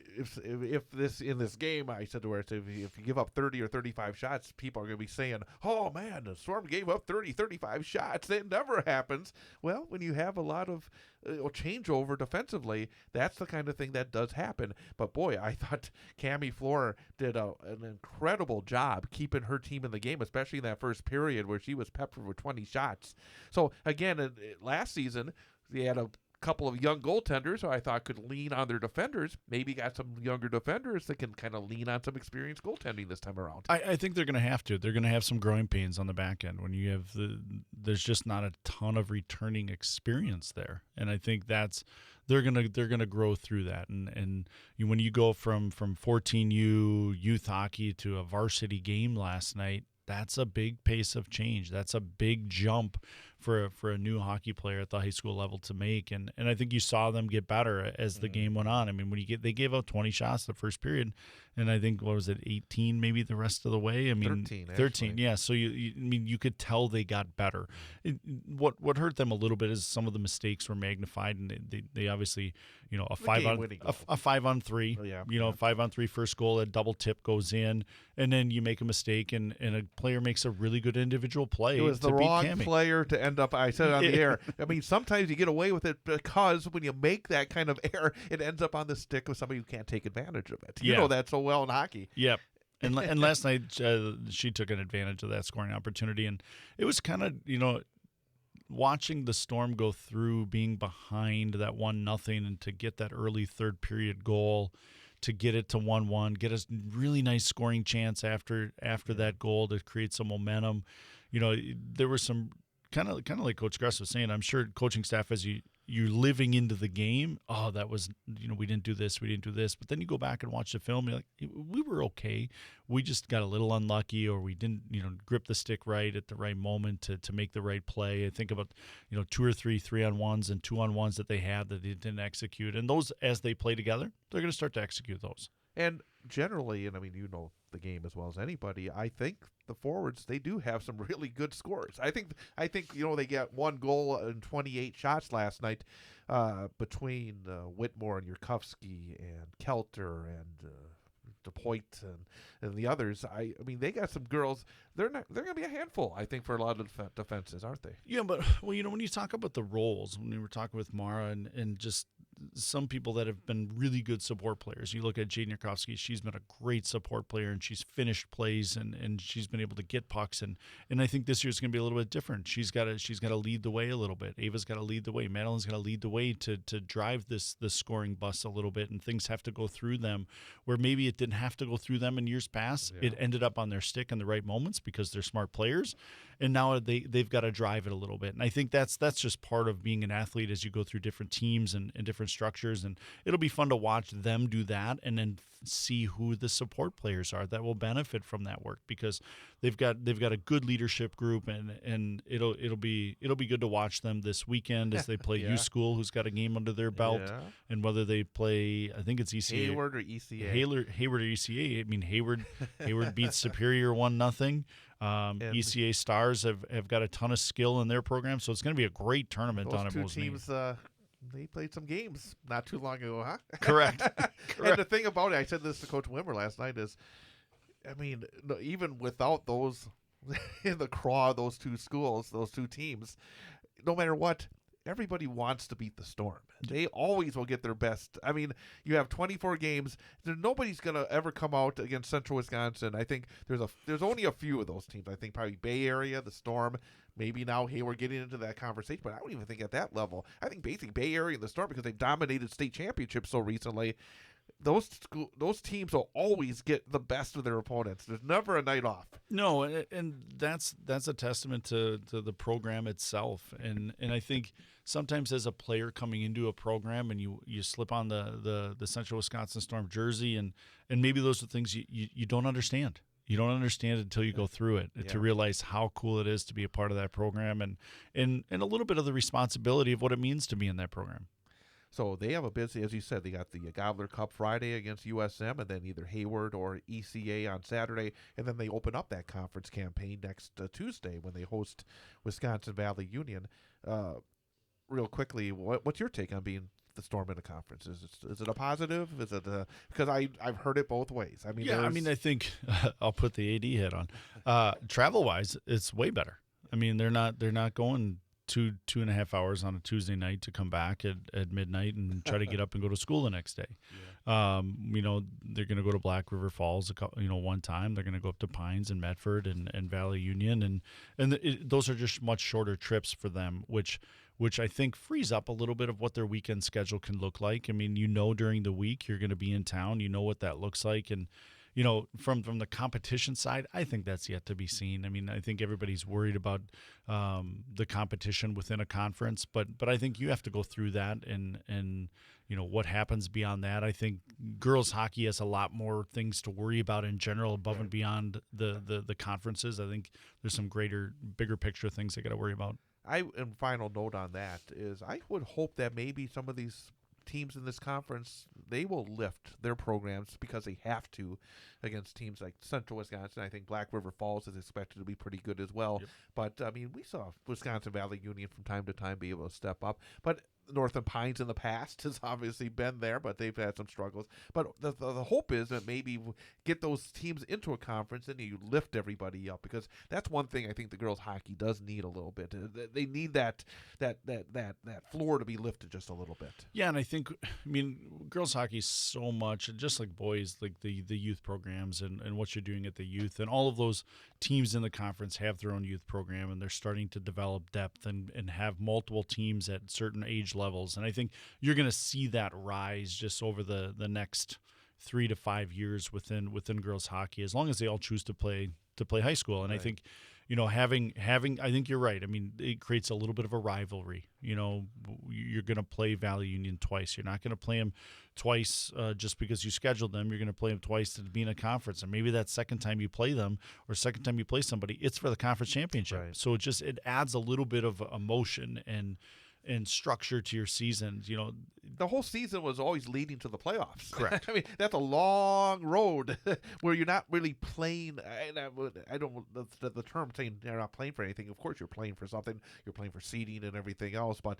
if this game, I said to her, if you give up 30 or 35 shots, people are going to be saying, oh man, the Storm gave up 30, 35 shots. That never happens. Well, when you have a lot of changeover defensively, that's the kind of thing that does happen. But boy, I thought Cammie Floor did an incredible job keeping her team in the game, especially in that first period where she was peppered with 20 shots. So again, last season, they had a couple of young goaltenders who I thought could lean on their defenders. Maybe got some younger defenders that can kind of lean on some experienced goaltending this time around. I think they're going to have to. They're going to have some growing pains on the back end when you have there's just not a ton of returning experience there, and I think they're gonna grow through that. And when you go from 14U youth hockey to a varsity game last night, that's a big pace of change. That's a big jump for a new hockey player at the high school level to make. And I think you saw them get better as the game went on. I mean, they gave out 20 shots the first period, and I think, what was it, 18 maybe the rest of the way? I mean, 13, yeah. So you could tell they got better. What hurt them a little bit is some of the mistakes were magnified, and they obviously, a 5-on-3, 5-on-3 first goal, a double tip goes in, and then you make a mistake, and a player makes a really good individual play. It was the wrong player to end end up. I said it on the air. I mean, sometimes you get away with it because when you make that kind of error, it ends up on the stick of somebody who can't take advantage of it. You know that so well in hockey. Yep. And last night she took an advantage of that scoring opportunity, and it was kind of watching the Storm go through being behind that 1-0 and to get that early third period goal, to get it to 1-1, get a really nice scoring chance after that goal to create some momentum. There were some kind of like Coach Gress was saying. I'm sure coaching staff, as you're living into the game, that was, we didn't do this, but then you go back and watch the film, you're like, we were okay. We just got a little unlucky, or we didn't, grip the stick right at the right moment to make the right play. I think about, 2 or 3 3-on-1s and 2-on-1s that they had that they didn't execute. And those, as they play together, they're going to start to execute those. And generally, and I mean, the game as well as anybody, I think the forwards, they do have some really good scores. I think they got 1 goal and 28 shots last night between Whitmore and Yurkovsky and Kelter and DePoit and the others. I mean, they got some girls. They're going to be a handful, I think, for a lot of defenses, aren't they? Yeah, but when you talk about the roles, when we were talking with Mara and just some people that have been really good support players. You look at Jaden Yurkovsky, she's been a great support player, and she's finished plays and she's been able to get pucks, and I think this year's going to be a little bit different. She's got to lead the way a little bit. Ava's got to lead the way. Madeline's got to lead the way to drive this scoring bus a little bit, and things have to go through them where maybe it didn't have to go through them in years past. Yeah. It ended up on their stick in the right moments because they're smart players, and now they've got to drive it a little bit. And I think that's just part of being an athlete as you go through different teams and different structures, and it'll be fun to watch them do that and then see who the support players are that will benefit from that work, because they've got a good leadership group, and it'll be good to watch them this weekend as they play U School, who's got a game under their belt, and whether they play, I think it's ECA. Hayward or ECA. Hayward or ECA. I mean, Hayward beats Superior 1-0. ECA Stars have got a ton of skill in their program, so it's going to be a great tournament on those two teams. They played some games not too long ago, huh? Correct. And the thing about it, I said this to Coach Wimmer last night, is, I mean, even without those in the craw, those two schools, those two teams, no matter what, everybody wants to beat the Storm. They always will get their best. I mean, you have 24 games. Nobody's going to ever come out against Central Wisconsin. I think there's only a few of those teams. I think probably Bay Area, the Storm, maybe now Hayward getting into that conversation, but I don't even think at that level. I think basically Bay Area and the Storm, because they've dominated state championships so recently, those teams will always get the best of their opponents. There's never a night off. No, and that's a testament to the program itself. And I think sometimes as a player coming into a program and you slip on the Central Wisconsin Storm jersey, and maybe those are things you don't understand. You don't understand it until you go through it to realize how cool it is to be a part of that program, and a little bit of the responsibility of what it means to be in that program. So they have a busy, as you said, they got the Gobbler Cup Friday against USM, and then either Hayward or ECA on Saturday, and then they open up that conference campaign next Tuesday when they host Wisconsin Valley Union. Real quickly, what's your take on being the Storm in a conference? Is it a positive? Is it because I've heard it both ways. I mean, I think I'll put the AD head on. Travel wise, it's way better. I mean, they're not going 2.5 hours on a Tuesday night to come back at midnight and try to get up and go to school the next day. They're going to go to Black River Falls, one time. They're going to go up to Pines and Medford and Valley Union, and those are just much shorter trips for them, which I think frees up a little bit of what their weekend schedule can look like. I mean, during the week you're going to be in town, what that looks like, and from the competition side, I think that's yet to be seen. I mean, I think everybody's worried about the competition within a conference, but I think you have to go through that and what happens beyond that. I think girls hockey has a lot more things to worry about in general above and beyond the conferences. I think there's some bigger picture things they got to worry about. And final note on that is I would hope that maybe some of these teams in this conference, they will lift their programs because they have to against teams like Central Wisconsin. I think Black River Falls is expected to be pretty good as well. Yep. But, I mean, we saw Wisconsin Valley Union from time to time be able to step up. But Northern Pines in the past has obviously been there, but they've had some struggles. But the hope is that maybe get those teams into a conference and you lift everybody up, because that's one thing I think the girls hockey does need a little bit. They need that floor to be lifted just a little bit. Yeah, and I think, girls hockey is so much, just like boys, like the youth programs and what you're doing at the youth, and all of those teams in the conference have their own youth program, and they're starting to develop depth and have multiple teams at certain age levels. And I think you're going to see that rise just over the next 3 to 5 years within girls hockey, as long as they all choose to play high school. And right. I think, having I think you're right. I mean, it creates a little bit of a rivalry. You're going to play Valley Union twice. You're not going to play them twice just because you scheduled them. You're going to play them twice to be in a conference, and maybe that second time you play them or second time you play somebody, it's for the conference championship. Right. So it adds a little bit of emotion and structure to your season. The whole season was always leading to the playoffs. Correct. I mean, that's a long road where you're not really playing. I don't the term saying you're not playing for anything. Of course, you're playing for something. You're playing for seeding and everything else, but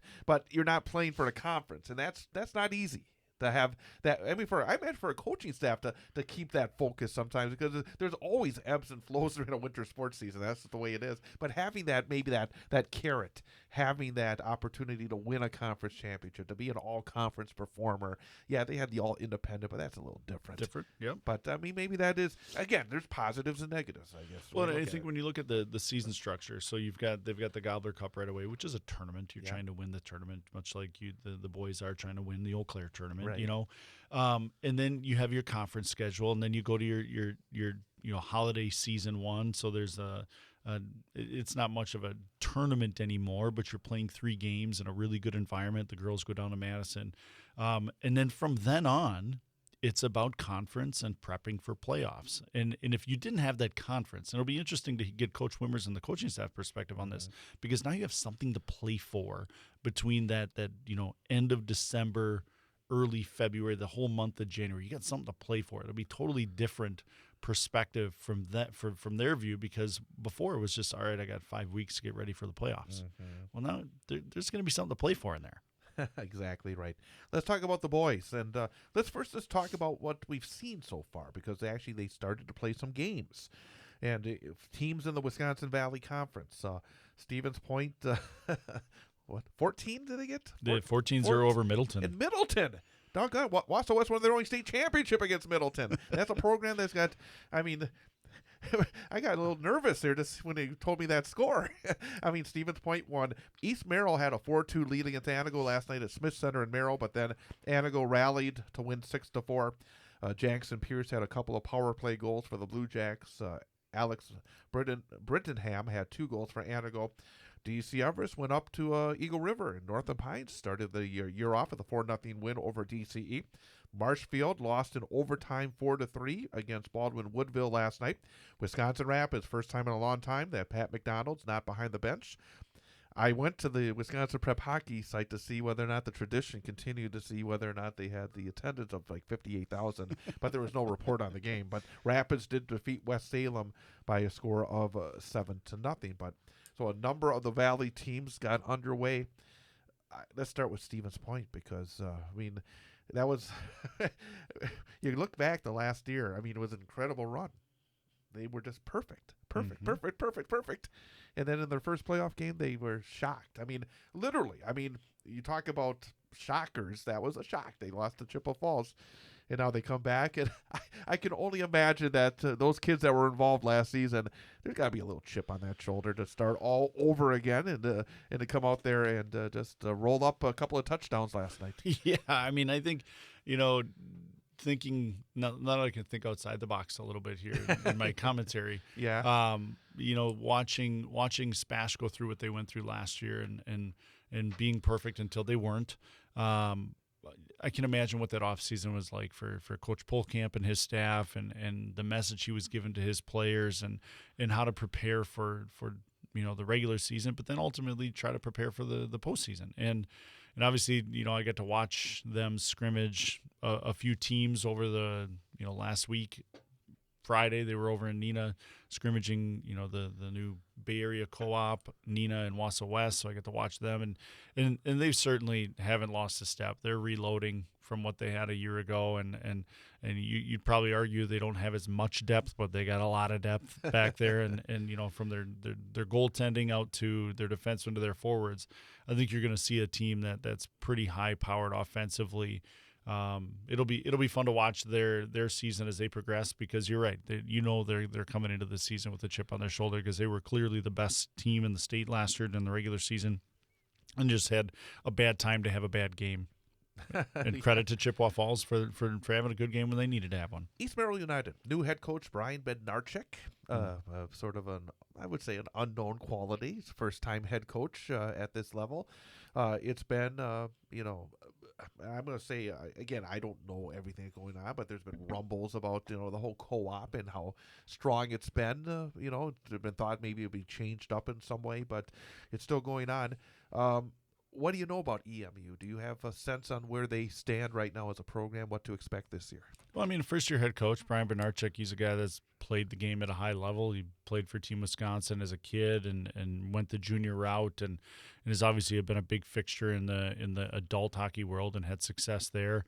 you're not playing for a conference, and that's not easy. To have that, I mean, for a coaching staff to keep that focus sometimes, because there's always ebbs and flows during a winter sports season. That's the way it is. But having that, maybe that carrot, having that opportunity to win a conference championship, to be an all-conference performer. Yeah, they had the all-independent, but that's a little different. Yep. But I mean, maybe that is, again, there's positives and negatives, I guess. Well, I think when you look at the season structure, so they've got the Gobbler Cup right away, which is a tournament. You're trying to win the tournament, much like the boys are trying to win the Eau Claire tournament. Right. And then you have your conference schedule, and then you go to your holiday season one. So there's it's not much of a tournament anymore, but you're playing 3 games in a really good environment. The girls go down to Madison, and then from then on, it's about conference and prepping for playoffs. And if you didn't have that conference, and it'll be interesting to get Coach Wimmers and the coaching staff perspective on this, because now you have something to play for between that end of December, early February, the whole month of January. You got something to play for. It'll be totally different perspective from from their view, because before it was just, all right, I got 5 weeks to get ready for the playoffs. Well, now there's going to be something to play for in there. Exactly right. Let's talk about the boys, and let's talk about what we've seen so far, because they started to play some games, and teams in the Wisconsin Valley Conference. Stevens Point, what 14 did they get? The 14-0 over Middleton. In Middleton. Doggone, Wausau West won their only state championship against Middleton. That's a program that's got. I mean, I got a little nervous there just when they told me that score. I mean, Stevens Point won. East Merrill had a 4-2 lead against Anago last night at Smith Center in Merrill, but then Anago rallied to win 6-4. Jackson Pierce had a couple of power play goals for the Blue Jacks. Alex Brittenham had 2 goals for Anago. DC Everest went up to Eagle River, and Northern Pines started the year off with a 4-0 win over DCE. Marshfield lost in overtime 4-3 against Baldwin Woodville last night. Wisconsin Rapids, first time in a long time that Pat McDonald's not behind the bench. I went to the Wisconsin Prep Hockey site to see whether or not the tradition continued, to see whether or not they had the attendance of like 58,000, but there was no report on the game. But Rapids did defeat West Salem by a score of 7-0. But so a number of the Valley teams got underway. Let's start with Stevens Point, because that was you look back the last year. I mean, it was an incredible run. They were just perfect. And then in their first playoff game, they were shocked. I mean, literally. I mean, you talk about shockers. That was a shock. They lost to Chippewa Falls, and now they come back. And I can only imagine that those kids that were involved last season, there's got to be a little chip on that shoulder to start all over again and to come out there and just roll up a couple of touchdowns last night. Yeah, I mean, I think, thinking now I can think outside the box a little bit here in my commentary. Yeah. Watching Spash go through what they went through last year and being perfect until they weren't. I can imagine what that offseason was like for Coach Polkamp and his staff, and the message he was given to his players, and how to prepare for the regular season, but then ultimately try to prepare for the postseason. And obviously, I got to watch them scrimmage a few teams over the last week, Friday they were over in Neenah scrimmaging, the new Bay Area co-op, Neenah and Wausau West, so I get to watch them, and they certainly haven't lost a step. They're reloading from what they had a year ago, and you'd probably argue they don't have as much depth, but they got a lot of depth back there, and from their goaltending out to their defensemen to their forwards, I think you're going to see a team that's pretty high powered offensively. It'll be fun to watch their season as they progress, because you're right. They're coming into the season with a chip on their shoulder, because they were clearly the best team in the state last year in the regular season, and just had a bad time to have a bad game. And credit to Chippewa Falls for having a good game when they needed to have one. East Merrill United, new head coach Brian Bednarczyk, sort of I would say an unknown quality. He's first-time head coach at this level. It's been, I'm going to say, again, I don't know everything going on, but there's been rumbles about, the whole co-op and how strong it's been. It's been thought maybe it'd be changed up in some way, but it's still going on. What do you know about EMU? Do you have a sense on where they stand right now as a program, what to expect this year? Well, first-year head coach, Brian Bednarczyk, he's a guy that's played the game at a high level. He played for Team Wisconsin as a kid and went the junior route and has obviously been a big fixture in the adult hockey world and had success there.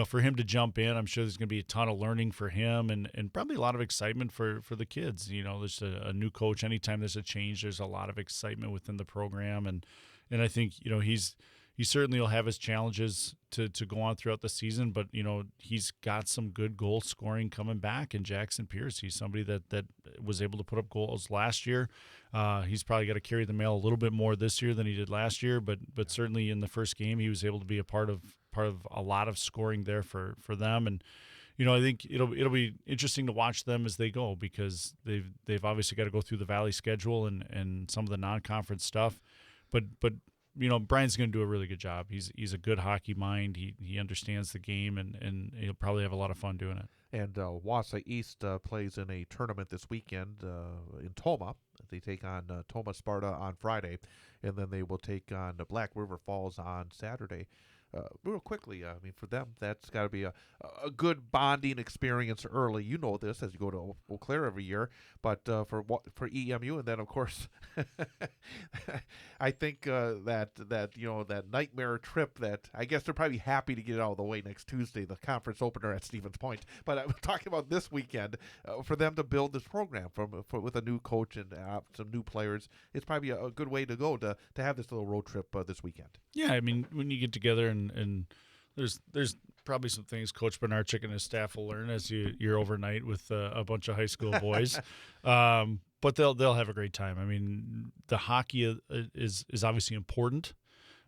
For him to jump in, I'm sure there's going to be a ton of learning for him and probably a lot of excitement for the kids. There's a new coach. Anytime there's a change, there's a lot of excitement within the program. And I think, he certainly will have his challenges to go on throughout the season, but, he's got some good goal scoring coming back in Jackson Pierce. He's somebody that was able to put up goals last year. He's probably got to carry the mail a little bit more this year than he did last year, but certainly in the first game, he was able to be a part of a lot of scoring there for them. And, I think it'll be interesting to watch them as they go, because they've obviously got to go through the Valley schedule and some of the non-conference stuff. But Brian's going to do a really good job. He's a good hockey mind. He understands the game, and he'll probably have a lot of fun doing it. And Wausau East plays in a tournament this weekend in Tomah. They take on Tomah Sparta on Friday, and then they will take on Black River Falls on Saturday. Real quickly, for them, that's got to be a good bonding experience early. You know this as you go to Eau Claire every year, but for EMU, and then of course, I think that nightmare trip that I guess they're probably happy to get it out of the way next Tuesday, the conference opener at Stevens Point. But I'm talking about this weekend for them to build this program with a new coach and some new players. It's probably a good way to go to have this little road trip this weekend. Yeah, when you get together and there's probably some things Coach Bednarczyk and his staff will learn as you're overnight with a bunch of high school boys, but they'll have a great time. The hockey is obviously important,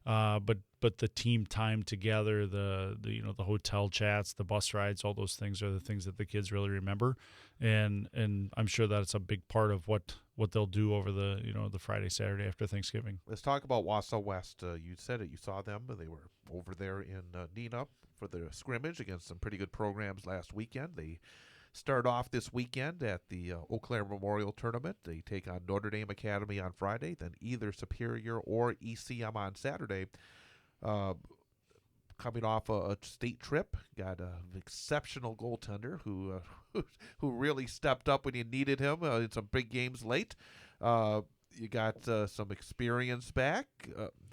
but the team time together, the hotel chats, the bus rides, all those things are the things that the kids really remember, and I'm sure that it's a big part of what they'll do over the Friday, Saturday after Thanksgiving. Let's talk about Wausau West. You said it. You saw them. They were over there in Neenah for the scrimmage against some pretty good programs last weekend. They start off this weekend at the Eau Claire Memorial Tournament. They take on Notre Dame Academy on Friday, then either Superior or ECM on Saturday. Coming off a state trip, got an exceptional goaltender who really stepped up when you needed him in some big games late. You got some experience back.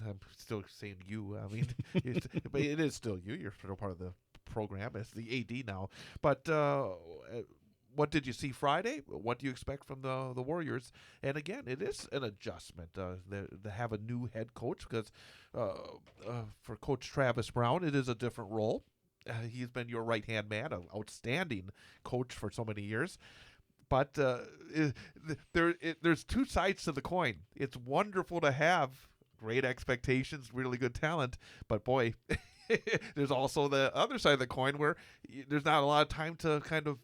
I'm still saying you. But it is still you. You're still part of the program as the AD now. But what did you see Friday? What do you expect from the Warriors? And again, it is an adjustment to have a new head coach, because for Coach Travis Brown, it is a different role. He's been your right-hand man, an outstanding coach for so many years. But there's two sides to the coin. It's wonderful to have great expectations, really good talent, but boy, there's also the other side of the coin where there's not a lot of time to kind of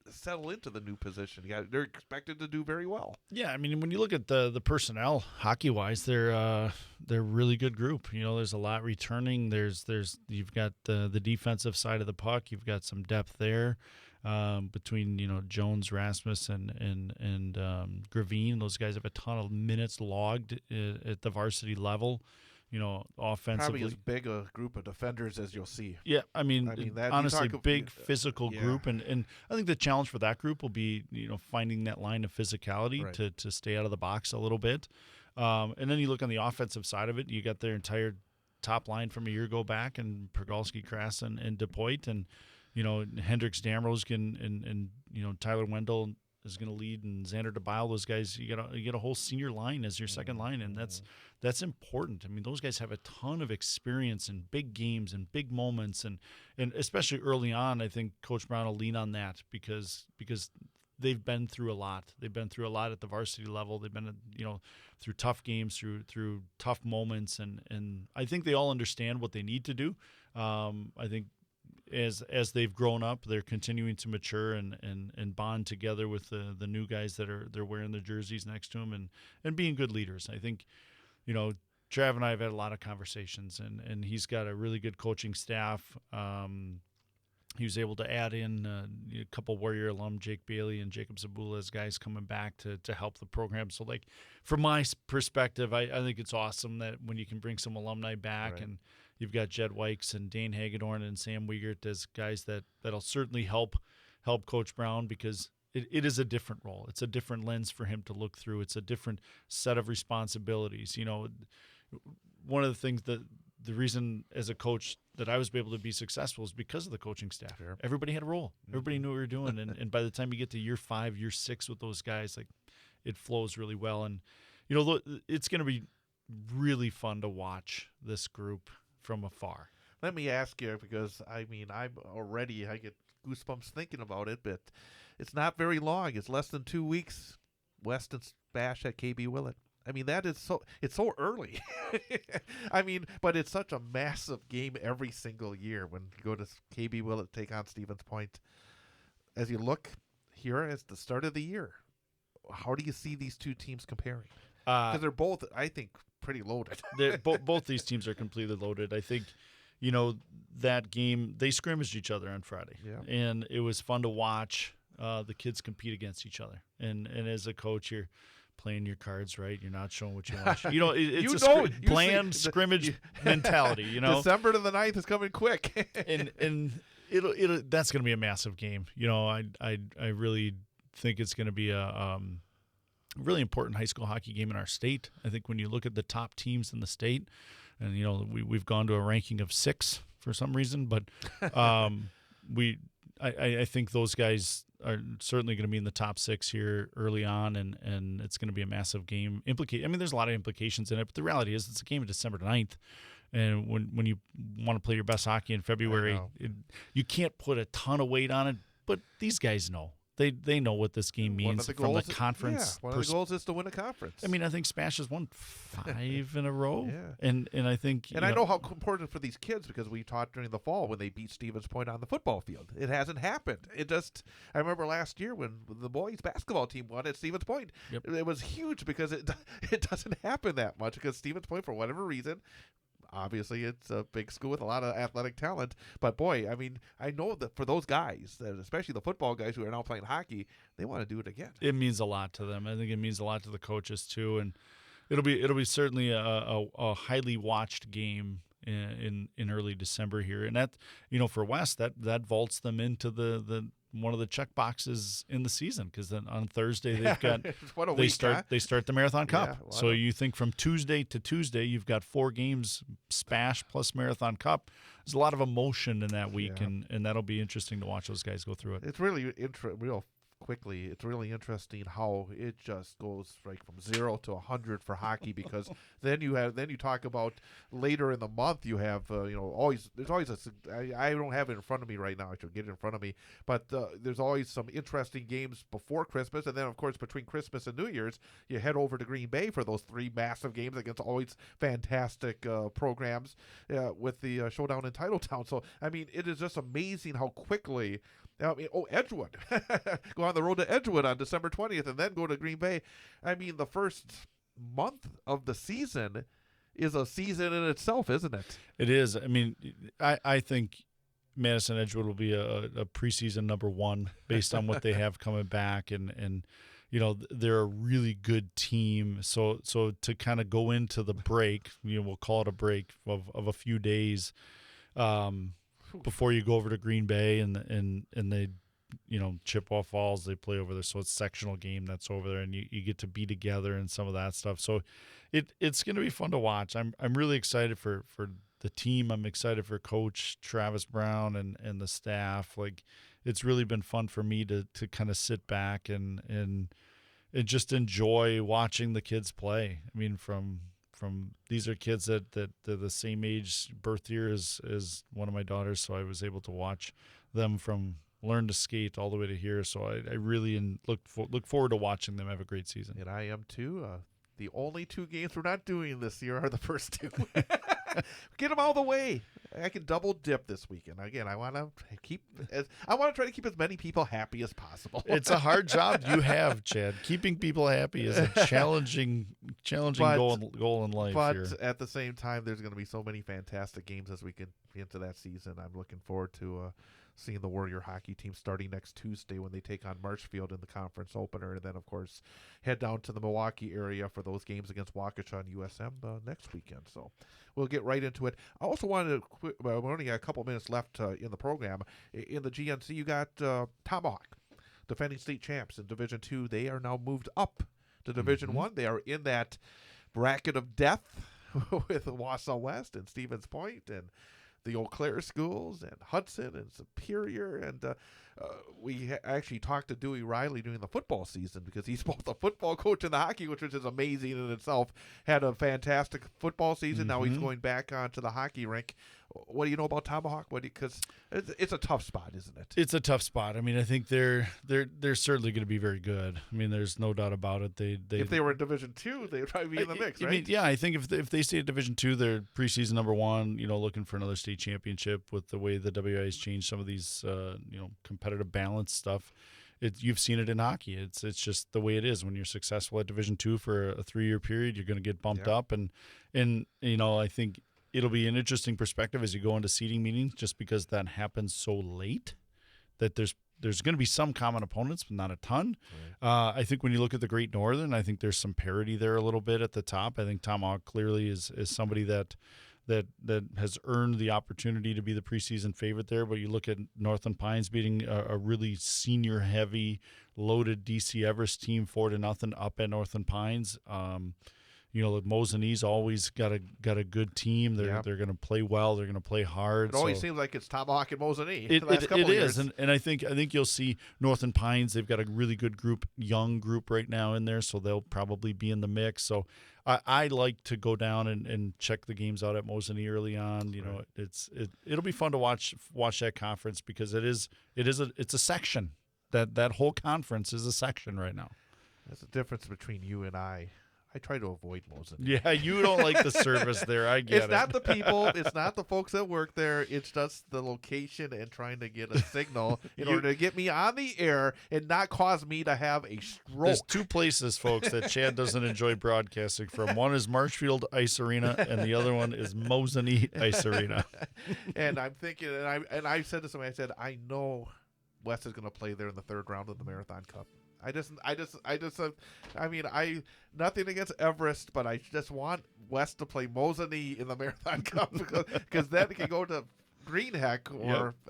settle into the new position. They're expected to do very well. Yeah, when you look at the personnel hockey-wise, they're a really good group. There's a lot returning. You've got the defensive side of the puck. You've got some depth there. Between Jones, Rasmus, and Gravine. Those guys have a ton of minutes logged at the varsity level. offensively. Probably as big a group of defenders as you'll see. Yeah, I mean that, honestly, big physical yeah. group, and I think the challenge for that group will be finding that line of physicality Right. to stay out of the box a little bit. And then you look on the offensive side of it, you got their entire top line from a year ago back, and Pergalski, Krass, and DePoit, and Hendricks, Damrose, and Tyler Wendell is going to lead, and Xander DeBile. Those guys, you get a whole senior line as your second line, and that's important. I mean, those guys have a ton of experience in big games and big moments, and especially early on, I think Coach Brown will lean on that because they've been through a lot. They've been through a lot at the varsity level. They've been through tough games, through tough moments, and I think they all understand what they need to do. I think as they've grown up, they're continuing to mature and bond together with the new guys they're wearing the jerseys next to them and being good leaders. I think, Trav and I have had a lot of conversations, and he's got a really good coaching staff. He was able to add in a couple Warrior alum, Jake Bailey and Jacob Zabula, as guys coming back to help the program. So, from my perspective, I think it's awesome that when you can bring some alumni back, Right. and you've got Jed Wykes and Dane Hagedorn and Sam Wiegert as guys that'll certainly help Coach Brown, because it is a different role. It's a different lens for him to look through. It's a different set of responsibilities. One of the things that the reason as a coach that I was able to be successful is because of the coaching staff. Sure. Everybody had a role. Everybody knew what we were doing. And by the time you get to year 5, year 6 with those guys, it flows really well. And, it's going to be really fun to watch this group from afar. Let me ask you, because I get goosebumps thinking about it, but it's not very long. It's less than 2 weeks. Weston Bash at KB Willett. I mean, it's so early. But it's such a massive game every single year when you go to KB Willett take on Stevens Point. As you look here at the start of the year, how do you see these two teams comparing? Because they're both, I think, pretty loaded. Both these teams are completely loaded. I think, that game, they scrimmaged each other on Friday. Yeah. And it was fun to watch the kids compete against each other. And as a coach, you're playing your cards right. You're not showing what you want. It's planned scrimmage mentality. December to the 9th is coming quick. and it'll that's going to be a massive game. I really think it's going to be a really important high school hockey game in our state. I think when you look at the top teams in the state, and we've gone to a ranking of 6 for some reason, but I think those guys are certainly going to be in the top 6 here early on, and it's going to be a massive game. There's a lot of implications in it, but the reality is it's a game of December 9th, and when you want to play your best hockey in February, you can't put a ton of weight on it, but these guys know. They know what this game means from the conference. One of the goals is to win a conference. I think Smash has won 5 in a row. Yeah. And I think I know how important for these kids, because we taught during the fall when they beat Stevens Point on the football field. It hasn't happened. I remember last year when the boys basketball team won at Stevens Point. Yep. It was huge because it doesn't happen that much, because Stevens Point, for whatever reason, obviously it's a big school with a lot of athletic talent, but boy, I know that for those guys, especially the football guys who are now playing hockey, they want to do it again. It means a lot to them. I think it means a lot to the coaches too, and it'll be certainly a highly watched game in early December here, and that for West that vaults them into the one of the check boxes in the season, because then on Thursday they've got they start the Marathon Cup. Yeah, so you think from Tuesday to Tuesday you've got 4 games, Spash plus Marathon Cup. There's a lot of emotion in that week, and that'll be interesting to watch those guys go through it. It's really real quickly. It's really interesting how it just goes from 0 to 100 for hockey, because then you talk about later in the month you have there's always I don't have it in front of me right now. I should get it in front of me, but there's always some interesting games before Christmas, and then of course between Christmas and New Year's you head over to Green Bay for those 3 massive games against always fantastic programs with the showdown in Titletown. So it is just amazing how quickly. Edgewood. Go on the road to Edgewood on December 20th and then go to Green Bay. The first month of the season is a season in itself, isn't it? It is. I think Madison Edgewood will be a preseason number 1 based on what they have coming back, and they're a really good team. So to kind of go into the break, we'll call it a break of a few days before you go over to Green Bay and they, Chippewa Falls, they play over there. So it's a sectional game that's over there, and you get to be together and some of that stuff. So it's going to be fun to watch. I'm really excited for the team. I'm excited for Coach Travis Brown and the staff. Like, it's really been fun for me to kind of sit back and just enjoy watching the kids play. I mean, from these are kids that they're the same age, birth year as one of my daughters, so I was able to watch them from learn to skate all the way to here. So I really look forward to watching them have a great season. And I am too. The only 2 games we're not doing this year are the first 2. Get them all the way. I can double dip this weekend. Again, I want to try to keep as many people happy as possible. It's a hard job you have, Chad. Keeping people happy is a challenging goal in life. But here. At the same time, there's going to be so many fantastic games as we get into that season. I'm looking forward to seeing the Warrior hockey team starting next Tuesday when they take on Marshfield in the conference opener, and then of course head down to the Milwaukee area for those games against Waukesha and USM next weekend. So we'll get right into it. I also wanted to we only got a couple minutes left in the program. In the GNC, you got Tomahawk, defending state champs in Division II. They are now moved up to Division I. They are in that bracket of death with Wausau West and Stevens Point and the Eau Claire schools and Hudson and Superior. And we actually talked to Dewey Riley during the football season because he's both a football coach and the hockey, which is amazing in itself. Had a fantastic football season. Now he's going back onto the hockey rink. What do you know about Tomahawk? Because it's a tough spot, isn't it? It's a tough spot. I mean, I think they're certainly going to be very good. I mean, there's no doubt about it. If they were in Division II, they'd probably be in the mix, right? I mean, yeah, I think if they stay at Division II, they're preseason number 1. Looking for another state championship with the way the WIA has changed some of these, competitive balance stuff. You've seen it in hockey. It's just the way it is. When you're successful at Division II for a 3-year period, you're going to get bumped up, and I think it'll be an interesting perspective as you go into seeding meetings, just because that happens so late that there's going to be some common opponents, but not a ton. Right. I think when you look at the Great Northern, I think there's some parity there a little bit at the top. I think Tomahawk clearly is somebody that has earned the opportunity to be the preseason favorite there. But you look at Northland Pines beating a really senior-heavy, loaded DC Everest team 4-0 up at Northland Pines. Mosinese always got a good team. They're going to play well. They're going to play hard. It always seems like it's Tomahawk and Mosinee. It is, and I think you'll see Northland Pines. They've got a really good young group right now in there, so they'll probably be in the mix. So I like to go down and check the games out at Mosinee early on. It'll be fun to watch that conference because it's a section. That whole conference is a section right now. That's the difference between you and I. I try to avoid Mosinee. Yeah, you don't like the service there. I get it. It's not the people. It's not the folks that work there. It's just the location and trying to get a signal in order to get me on the air and not cause me to have a stroke. There's 2 places, folks, that Chad doesn't enjoy broadcasting from. One is Marshfield Ice Arena, and the other one is Mosinee Ice Arena. And I'm thinking, and I said to somebody, I said, I know Wes is going to play there in the 3rd round of the Marathon Cup. Nothing against Everest, but I just want West to play Mosinee in the Marathon Cup because then it can go to Greenheck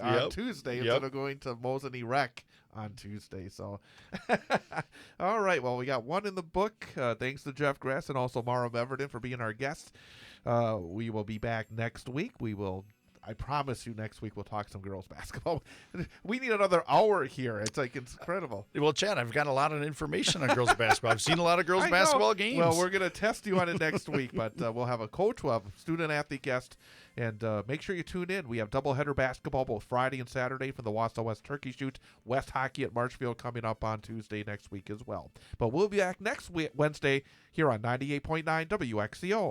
on Tuesday instead of going to Mosinee Rec on Tuesday. So, all right. Well, we got one in the book. Thanks to Jeff Gress and also Mara Everton for being our guest. We will be back next week. I promise you next week we'll talk some girls basketball. We need another hour here. It's incredible. Well, Chad, I've got a lot of information on girls basketball. I've seen a lot of girls basketball games. Well, we're going to test you on it next week, but we'll have a coach, we'll have a student-athlete guest, and make sure you tune in. We have doubleheader basketball both Friday and Saturday from the Wausau West Turkey Shoot. West Hockey at Marshfield coming up on Tuesday next week as well. But we'll be back next Wednesday here on 98.9 WXCO.